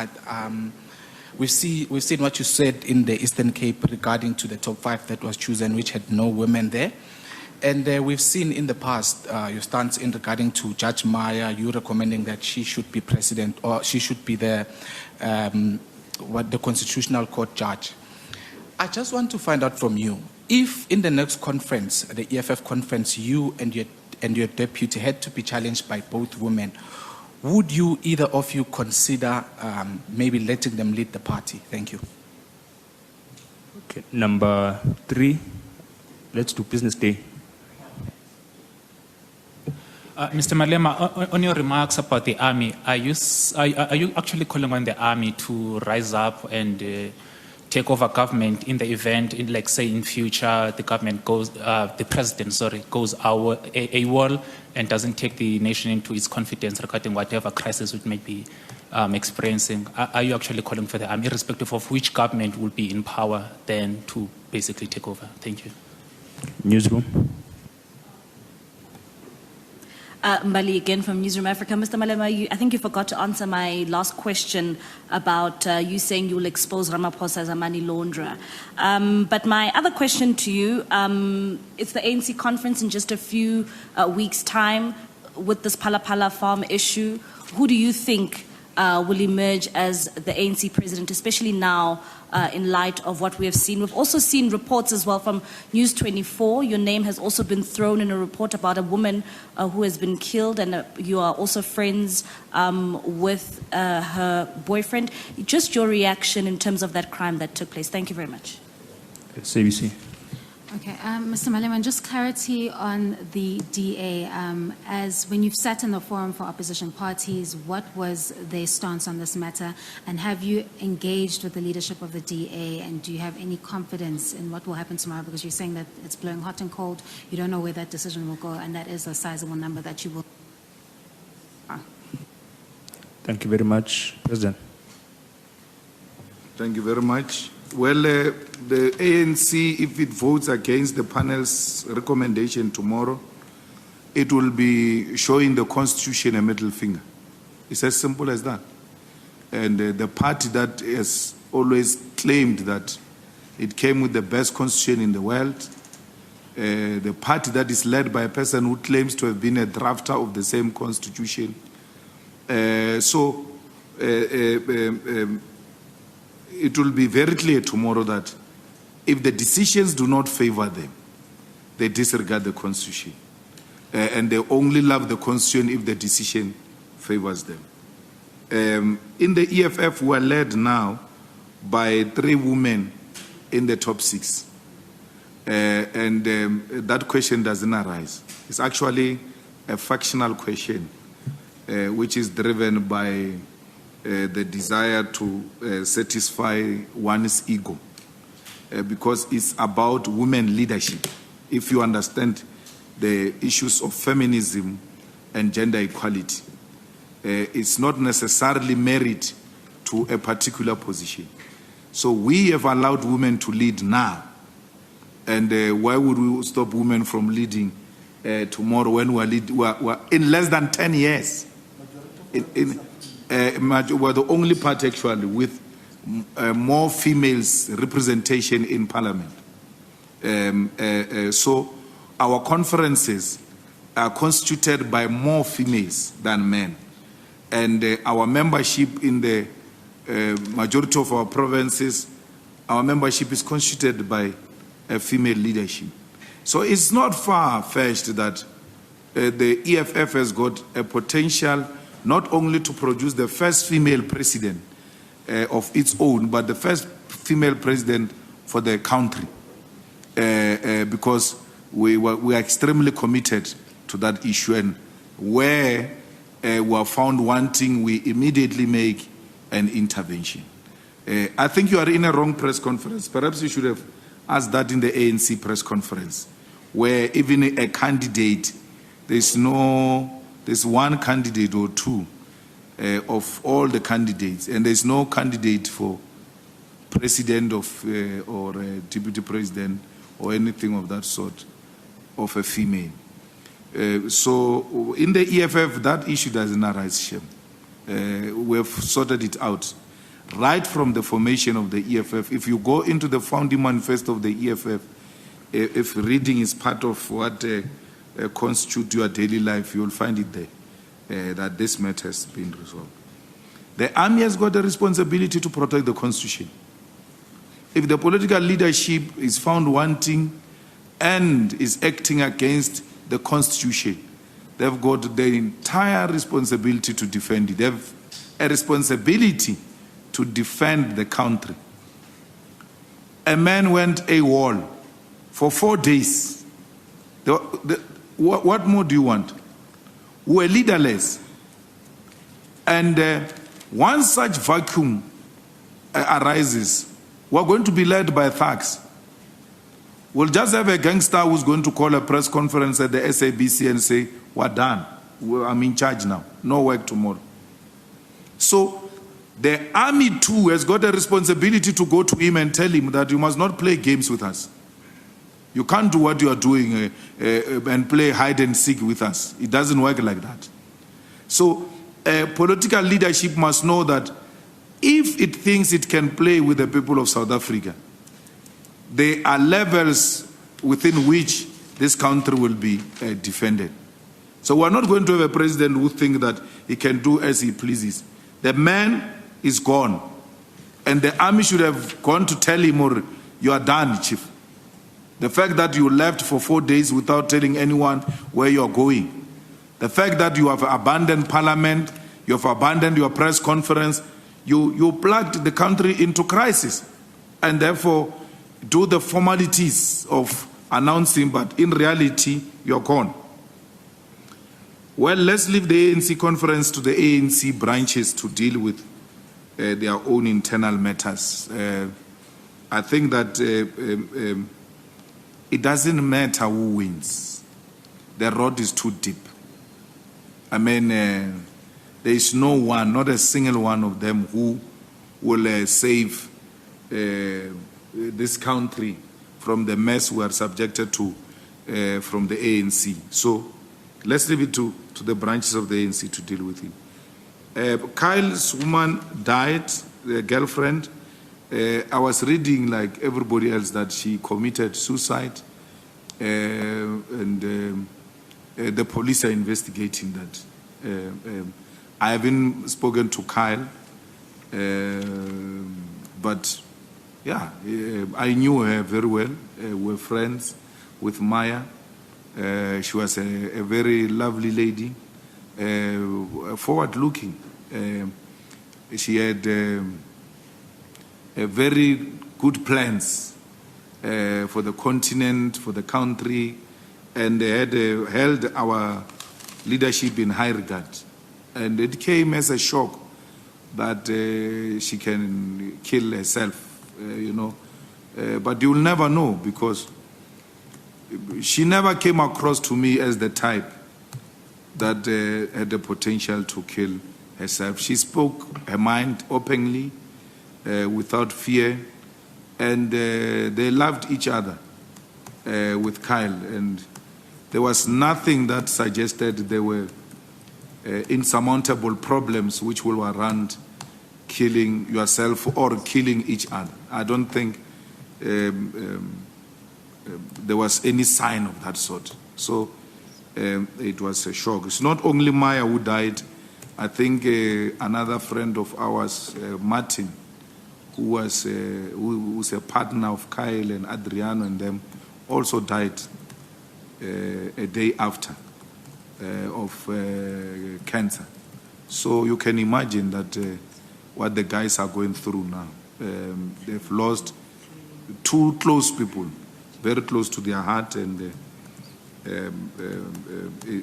We've seen what you said in the Eastern Cape regarding to the top 5 that was chosen, which had no women there. And we've seen in the past your stance in regarding to Judge Maya, you recommending that she should be president or she should be the Constitutional Court judge. I just want to find out from you, if in the next conference, the EFF conference, you and your deputy had to be challenged by both women, would you, either of you, consider maybe letting them lead the party? Thank you. Okay, number 3, let's do business day. Mr. Malema, on your remarks about the army, are you actually calling on the army to rise up and take over government in the event, like say in future, the government goes, the president, goes AWOL and doesn't take the nation into its confidence regarding whatever crisis it may be experiencing? Are you actually calling for the army, irrespective of which government will be in power, then to basically take over? Thank you. Newsroom. Mbali again from Newsroom Africa. Mr. Malema, I think you forgot to answer my last question about you saying you will expose Ramaphosa as a money launderer. But my other question to you, it's the ANC conference in just a few weeks' time with this Phala Phala farm issue. Who do you think will emerge as the ANC president, especially now in light of what we have seen? We've also seen reports as well from News 24. Your name has also been thrown in a report about a woman who has been killed, and you are also friends with her boyfriend. Just your reaction in terms of that crime that took place. Thank you very much. SABC. Okay, Mr. Malema, just clarity on the DA. As when you've sat in the forum for opposition parties, what was their stance on this matter? And have you engaged with the leadership of the DA? And do you have any confidence in what will happen tomorrow? Because you're saying that it's blowing hot and cold. You don't know where that decision will go, and that is a sizable number that you will. Thank you very much. President. Thank you very much. Well, the ANC, if it votes against the panel's recommendation tomorrow, it will be showing the Constitution a middle finger. It's as simple as that. And the party that has always claimed that it came with the best Constitution in the world, the party that is led by a person who claims to have been a drafter of the same Constitution. It will be very clear tomorrow that if the decisions do not favor them, they disregard the Constitution. And they only love the Constitution if the decision favors them. In the EFF, we are led now by 3 women in the top 6. That question doesn't arise. It's actually a factional question, which is driven by the desire to satisfy one's ego, because it's about women leadership. If you understand the issues of feminism and gender equality, it's not necessarily married to a particular position. So we have allowed women to lead now. And why would we stop women from leading tomorrow when we're in less than 10 years? We're the only party actually with more females representation in parliament. So our conferences are constituted by more females than men. And our membership in the majority of our provinces, our membership is constituted by a female leadership. So it's not far-fetched that the EFF has got a potential not only to produce the first female president of its own, but the first female president for the country, because we are extremely committed to that issue, and where we are found wanting, we immediately make an intervention. I think you are in a wrong press conference. Perhaps you should have asked that in the ANC press conference, where even a candidate, there's one candidate or 2 of all the candidates, and there's no candidate for president or deputy president or anything of that sort of a female. So in the EFF, that issue doesn't arise, Shem. We have sorted it out. Right from the formation of the EFF, if you go into the founding manifesto of the EFF, if reading is part of what constitute your daily life, you will find it there, that this matter has been resolved. The army has got a responsibility to protect the Constitution. If the political leadership is found wanting and is acting against the Constitution, they've got the entire responsibility to defend it. They have a responsibility to defend the country. a man went AWOL for 4 days. What more do you want? We were leaderless. And once such vacuum arises, we're going to be led by thugs. We'll just have a gangster who's going to call a press conference at the SABC and say, we're done. I'm in charge now. No work tomorrow. So the army too has got a responsibility to go to him and tell him that you must not play games with us. You can't do what you are doing and play hide and seek with us. It doesn't work like that. So political leadership must know that if it thinks it can play with the people of South Africa, there are levels within which this country will be defended. So we're not going to have a president who thinks that he can do as he pleases. The man is gone. And the army should have gone to tell him, or you are done, chief. The fact that you left for 4 days without telling anyone where you're going. The fact that you have abandoned parliament, you have abandoned your press conference, you plugged the country into crisis. And therefore, do the formalities of announcing, but in reality, you're gone. Well, let's leave the ANC conference to the ANC branches to deal with their own internal matters. I think that it doesn't matter who wins. The road is too deep. I mean, there is no one, not a single one of them who will save this country from the mess we are subjected to from the ANC. So let's leave it to the branches of the ANC to deal with it. Kyle's woman died, the girlfriend. I was reading, like everybody else, that she committed suicide, and the police are investigating that. I haven't spoken to Kyle, but yeah, I knew her very well. We're friends with Maya. She was a very lovely lady, forward-looking. She had very good plans for the continent, for the country, and they had held our leadership in high regard. And it came as a shock that she can kill herself, but you'll never know, because she never came across to me as the type that had the potential to kill herself. She spoke her mind openly, without fear, and they loved each other with Kyle. And there was nothing that suggested there were insurmountable problems which will warrant killing yourself or killing each other. I don't think there was any sign of that sort. So it was a shock. It's not only Maya who died. I think another friend of ours, Martin, who was a partner of Kyle and Adriano and them, also died a day after of cancer. So you can imagine that what the guys are going through now. They've lost two close people, very close to their heart, and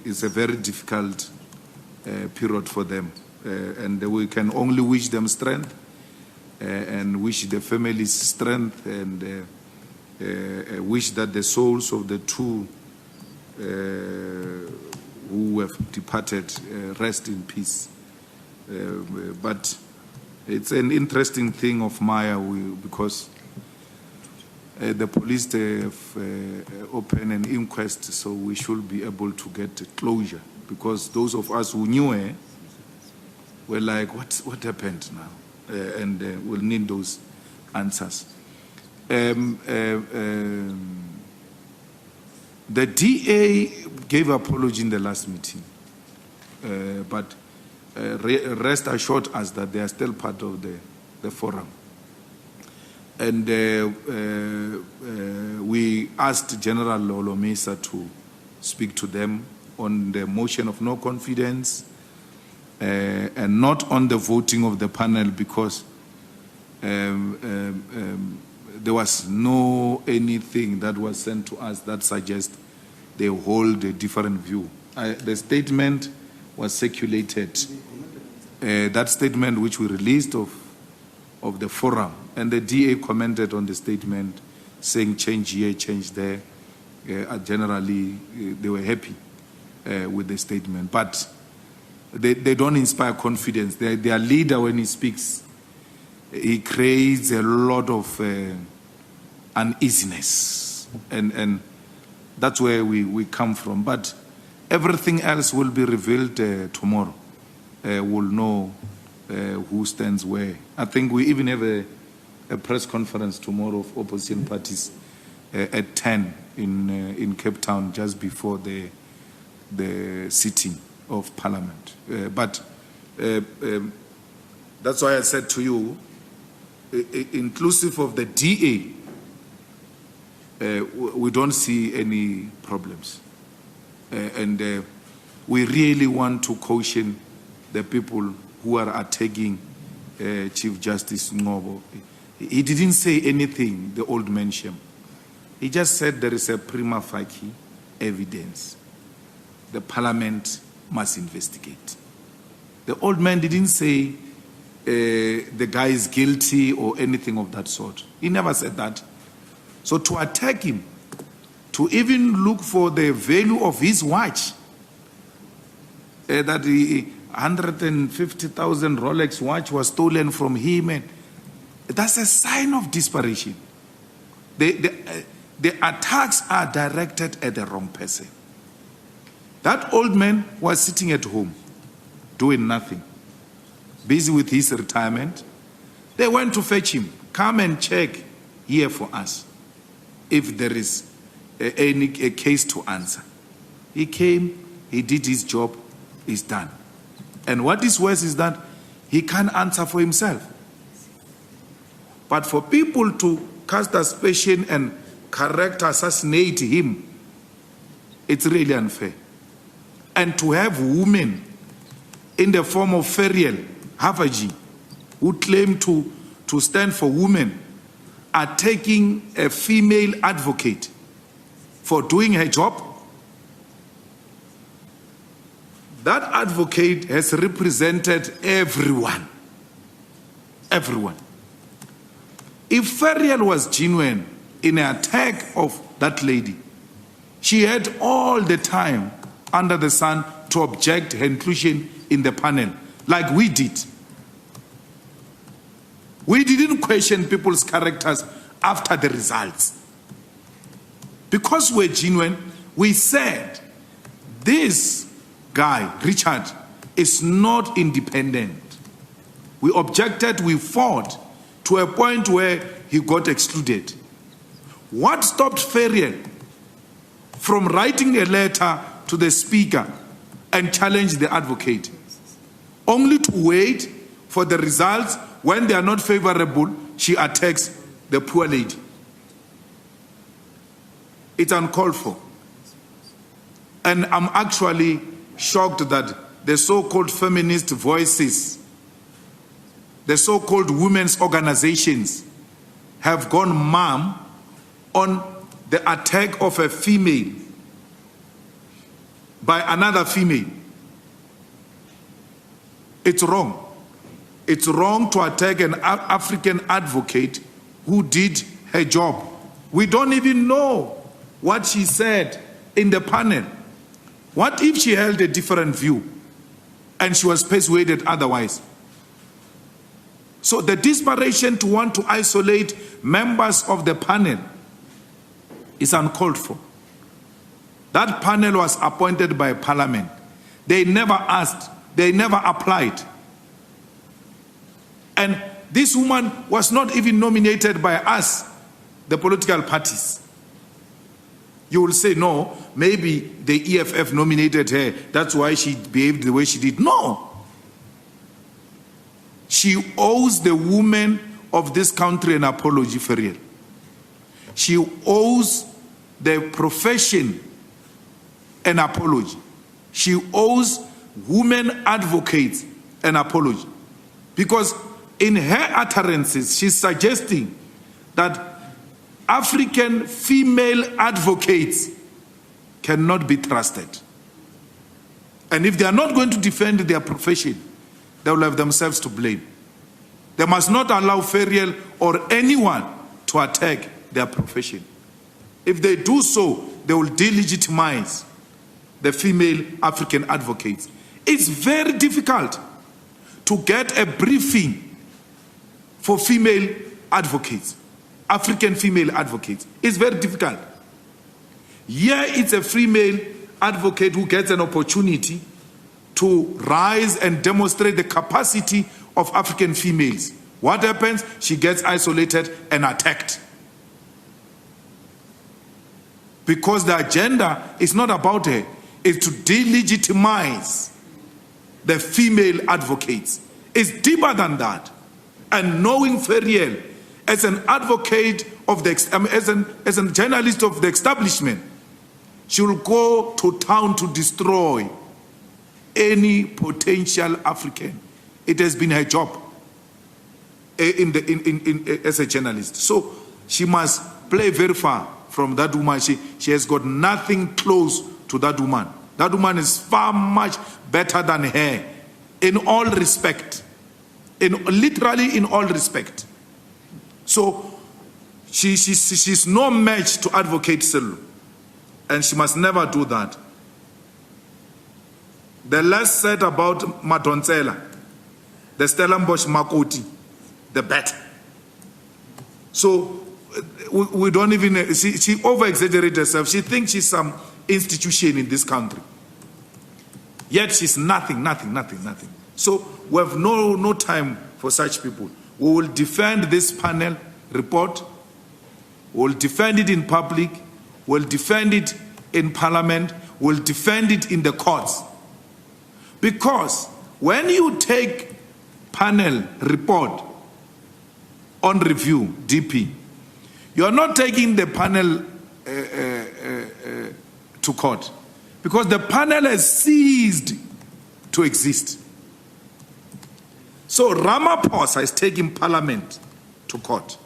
it's a very difficult period for them. And we can only wish them strength and wish the families strength, and wish that the souls of the two who have departed rest in peace. But it's an interesting thing of Maya, because the police have opened an inquest, so we should be able to get closure, because those of us who knew her were like, what happened now? And we'll need those answers. The DA gave apology in the last meeting, but rest assured us that they are still part of the forum. And we asked General Olomisa to speak to them on the motion of no confidence and not on the voting of the panel, because the there was no anything that was sent to us that suggests they hold a different view. The statement was circulated, that statement which we released of the forum, and the DA commented on the statement saying change here, change there. Generally, they were happy with the statement, but they don't inspire confidence. Their leader, when he speaks, he creates a lot of uneasiness, and that's where we come from. But everything else will be revealed tomorrow. We'll know who stands where. I think we even have a press conference tomorrow of opposition parties at 10 in Cape Town, just before the sitting of Parliament. But that's why I said to you, inclusive of the DA, we don't see any problems. And we really want to caution the people who are attacking Chief Justice Ngobo. He didn't say anything, the old man Shem. He just said there is a prima facie evidence. The Parliament must investigate. The old man didn't say the guy is guilty or anything of that sort. He never said that. So to attack him, to even look for the value of his watch, that the 150,000 Rolex watch was stolen from him, and that's a sign of desperation. The attacks are directed at the wrong person. That old man was sitting at home, doing nothing, busy with his retirement. They went to fetch him. Come and check here for us if there is a case to answer. He came, he did his job, he's done. And what is worse is that he can't answer for himself. But for people to cast aspersion and assassinate him, it's really unfair. And to have women in the form of Feriel Havaji, who claim to stand for women, are taking a female advocate for doing her job. That advocate has represented everyone. Everyone. If Feriel was genuine in an attack of that lady, she had all the time under the sun to object her inclusion in the panel, like we did. We didn't question people's characters after the results. Because we're genuine, we said, this guy, Richard, is not independent. We objected, we fought to a point where he got excluded. What stopped Feriel from writing a letter to the speaker and challenge the advocate? Only to wait for the results. When they are not favorable, she attacks the poor lady. It's uncalled for. And I'm actually shocked that the so-called feminist voices, the so-called women's organizations, have gone mum on the attack of a female by another female. It's wrong. It's wrong to attack an African advocate who did her job. We don't even know what she said in the panel. What if she held a different view and she was persuaded otherwise? So the desperation to want to isolate members of the panel is uncalled for. That panel was appointed by Parliament. They never asked, they never applied. And this woman was not even nominated by us, the political parties. You will say, no, maybe the EFF nominated her, that's why she behaved the way she did. No. She owes the women of this country an apology for real. She owes the profession an apology. She owes women advocates an apology. Because in her utterances, she's suggesting that African female advocates cannot be trusted. And if they are not going to defend their profession, they will have themselves to blame. They must not allow Ferial or anyone to attack their profession. If they do so, they will delegitimize the female African advocates. It's very difficult to get a briefing for female advocates, African female advocates. It's very difficult. Here it's a female advocate who gets an opportunity to rise and demonstrate the capacity of African females. What happens? She gets isolated and attacked. Because the agenda is not about her, it's to delegitimize the female advocates. It's deeper than that. And knowing Ferial as an advocate of the, as a journalist of the establishment, she will go to town to destroy any potential African. It has been her job as a journalist. So she must play very far from that woman. She has got nothing close to that woman. That woman is far much better than her in all respect. Literally in all respect. So she's no match to advocate Cyril. And she must never do that. The less said about Madonsela, the Stellenbosch Makoti, the better. So we don't even, she over-exaggerates herself. She thinks she's some institution in this country. Yet she's nothing. So we have no time for such people. We will defend this panel report. We will defend it in public. We'll defend it in Parliament. We'll defend it in the courts. Because when you take panel report on review, DP, you're not taking the panel to court. Because the panel has ceased to exist. So Ramaphosa is taking Parliament to court.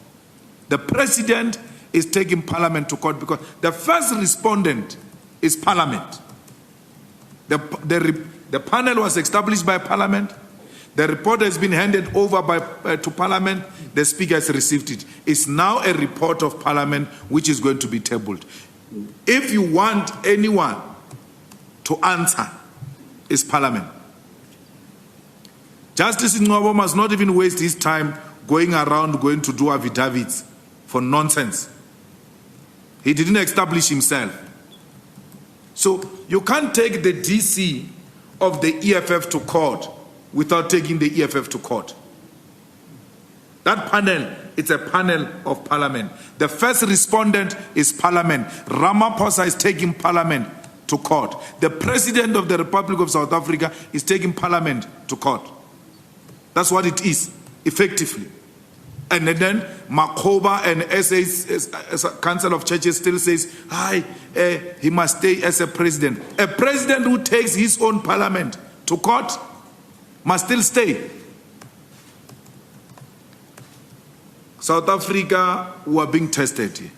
The President is taking Parliament to court because the first respondent is Parliament. The panel was established by Parliament. The report has been handed over to Parliament. The Speaker has received it. It's now a report of Parliament which is going to be tabled. If you want anyone to answer, it's Parliament. Justice Ngobo must not even waste his time going around going to do affidavits for nonsense. He didn't establish himself. So you can't take the DC of the EFF to court without taking the EFF to court. That panel, it's a panel of Parliament. The first respondent is Parliament. Ramaphosa is taking Parliament to court. The President of the Republic of South Africa is taking Parliament to court. That's what it is, effectively. And then Makoba and SA Council of Churches still says, he must stay as a president. A president who takes his own parliament to court must still stay. South Africa, we are being tested here.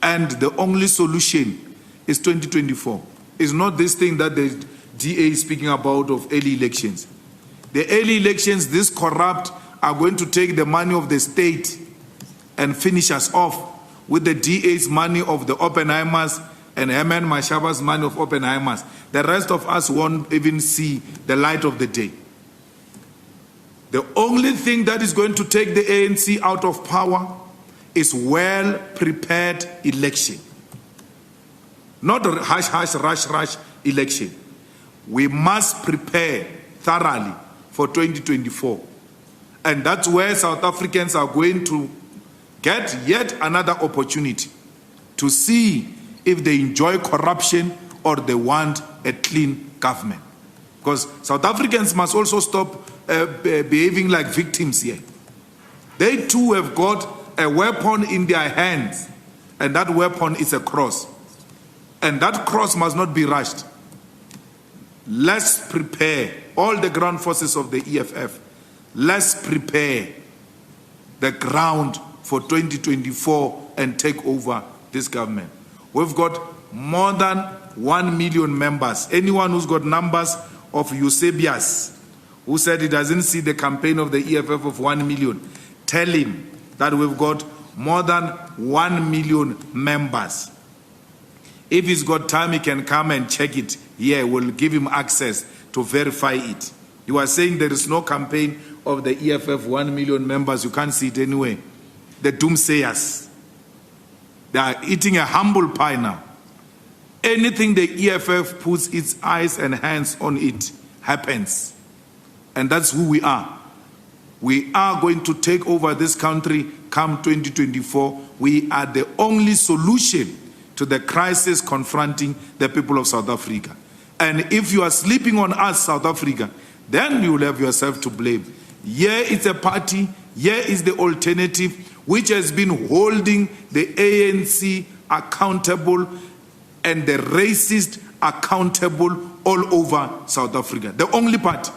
And the only solution is 2024. It's not this thing that the DA is speaking about of early elections. The early elections, this corrupt, are going to take the money of the state and finish us off with the DA's money of the Oppenheimers and Herman Mashaba's money of Oppenheimers. The rest of us won't even see the light of the day. The only thing that is going to take the ANC out of power is well-prepared election. Not a hush, rush election. We must prepare thoroughly for 2024. And that's where South Africans are going to get yet another opportunity to see if they enjoy corruption or they want a clean government. Because South Africans must also stop behaving like victims here. They too have got a weapon in their hands, and that weapon is a cross. And that cross must not be rushed. Let's prepare all the ground forces of the EFF. Let's prepare the ground for 2024 and take over this government. We've got more than 1 million members. Anyone who's got numbers of Eusebius, who said he doesn't see the campaign of the EFF of 1 million, tell him that we've got more than 1 million members. If he's got time, he can come and check it here. We'll give him access to verify it. You are saying there is no campaign of the EFF 1 million members. You can't see it anyway. The doomsayers. They are eating a humble pie now. Anything the EFF puts its eyes and hands on it happens. And that's who we are. We are going to take over this country come 2024. We are the only solution to the crisis confronting the people of South Africa. And if you are sleeping on us, South Africa, then you will have yourself to blame. Here is a party, here is the alternative, which has been holding the ANC accountable and the racist accountable all over South Africa. The only party.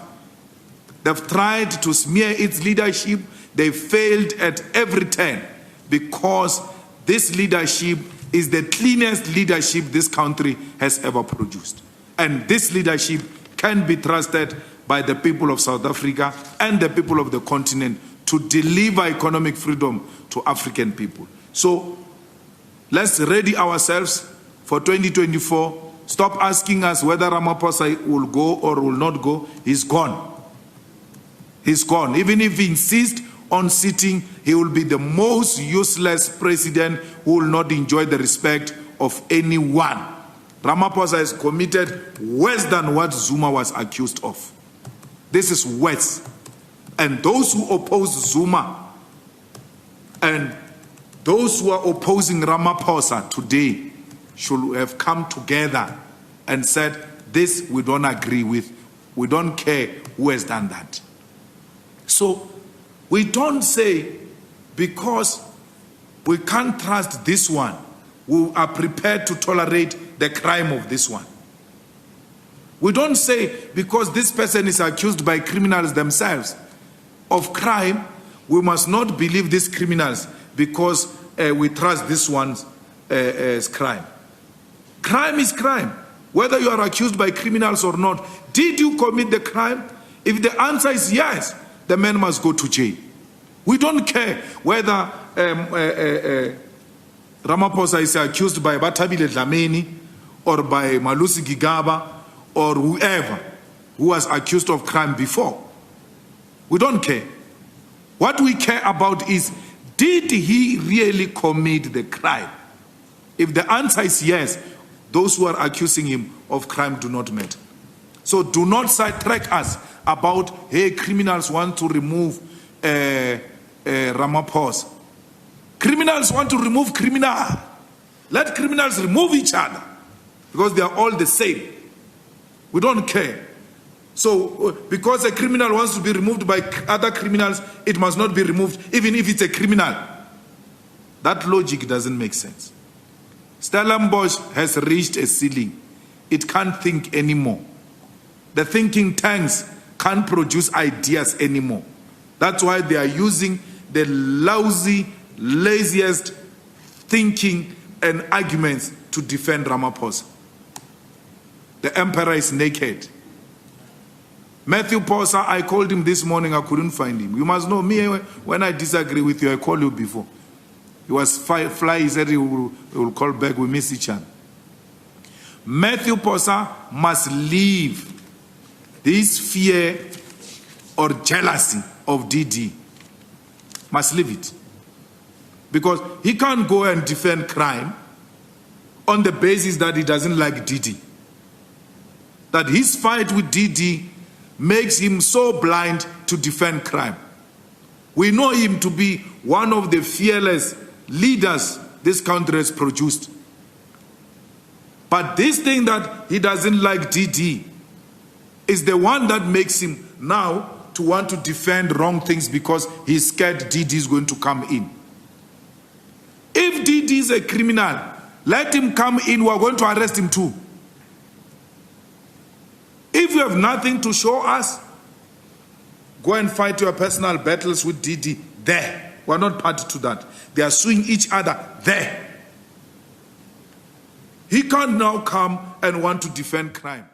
They've tried to smear its leadership. They failed at every turn because this leadership is the cleanest leadership this country has ever produced. And this leadership can be trusted by the people of South Africa and the people of the continent to deliver economic freedom to African people. So let's ready ourselves for 2024. Stop asking us whether Ramaphosa will go or will not go. He's gone. He's gone. Even if he insists on sitting, he will be the most useless president who will not enjoy the respect of anyone. Ramaphosa has committed worse than what Zuma was accused of. This is worse. And those who oppose Zuma and those who are opposing Ramaphosa today should have come together and said, this we don't agree with. We don't care who has done that. So we don't say because we can't trust this one, we are prepared to tolerate the crime of this one. We don't say because this person is accused by criminals themselves of crime, we must not believe these criminals because we trust this one's as crime. Crime is crime, whether you are accused by criminals or not. Did you commit the crime? If the answer is yes, the man must go to jail. We don't care whether Ramaphosa is accused by Batabile Dlamini or by Malusi Gigaba or whoever who was accused of crime before. We don't care. What we care about is, did he really commit the crime? If the answer is yes, those who are accusing him of crime do not matter. So do not sidetrack us about, hey, criminals want to remove Ramaphosa. Criminals want to remove criminal. Let criminals remove each other because they are all the same. We don't care. So because a criminal wants to be removed by other criminals, it must not be removed even if it's a criminal. That logic doesn't make sense. Stellenbosch has reached a ceiling. It can't think anymore. The thinking tanks can't produce ideas anymore. That's why they are using the lousy, laziest thinking and arguments to defend Ramaphosa. The emperor is naked. Matthew Posa, I called him this morning, I couldn't find him. You must know me, when I disagree with you, I call you before. He was fly, he said he will call back, we miss each other. Matthew Posa must leave this fear or jealousy of DD. Must leave it. Because he can't go and defend crime on the basis that he doesn't like DD. That his fight with DD makes him so blind to defend crime. We know him to be one of the fearless leaders this country has produced. But this thing that he doesn't like DD is the one that makes him now to want to defend wrong things because he's scared DD is going to come in. If DD is a criminal, let him come in, we are going to arrest him too. If you have nothing to show us, go and fight your personal battles with DD there. We're not party to that. They are suing each other there. He can't now come and want to defend crime.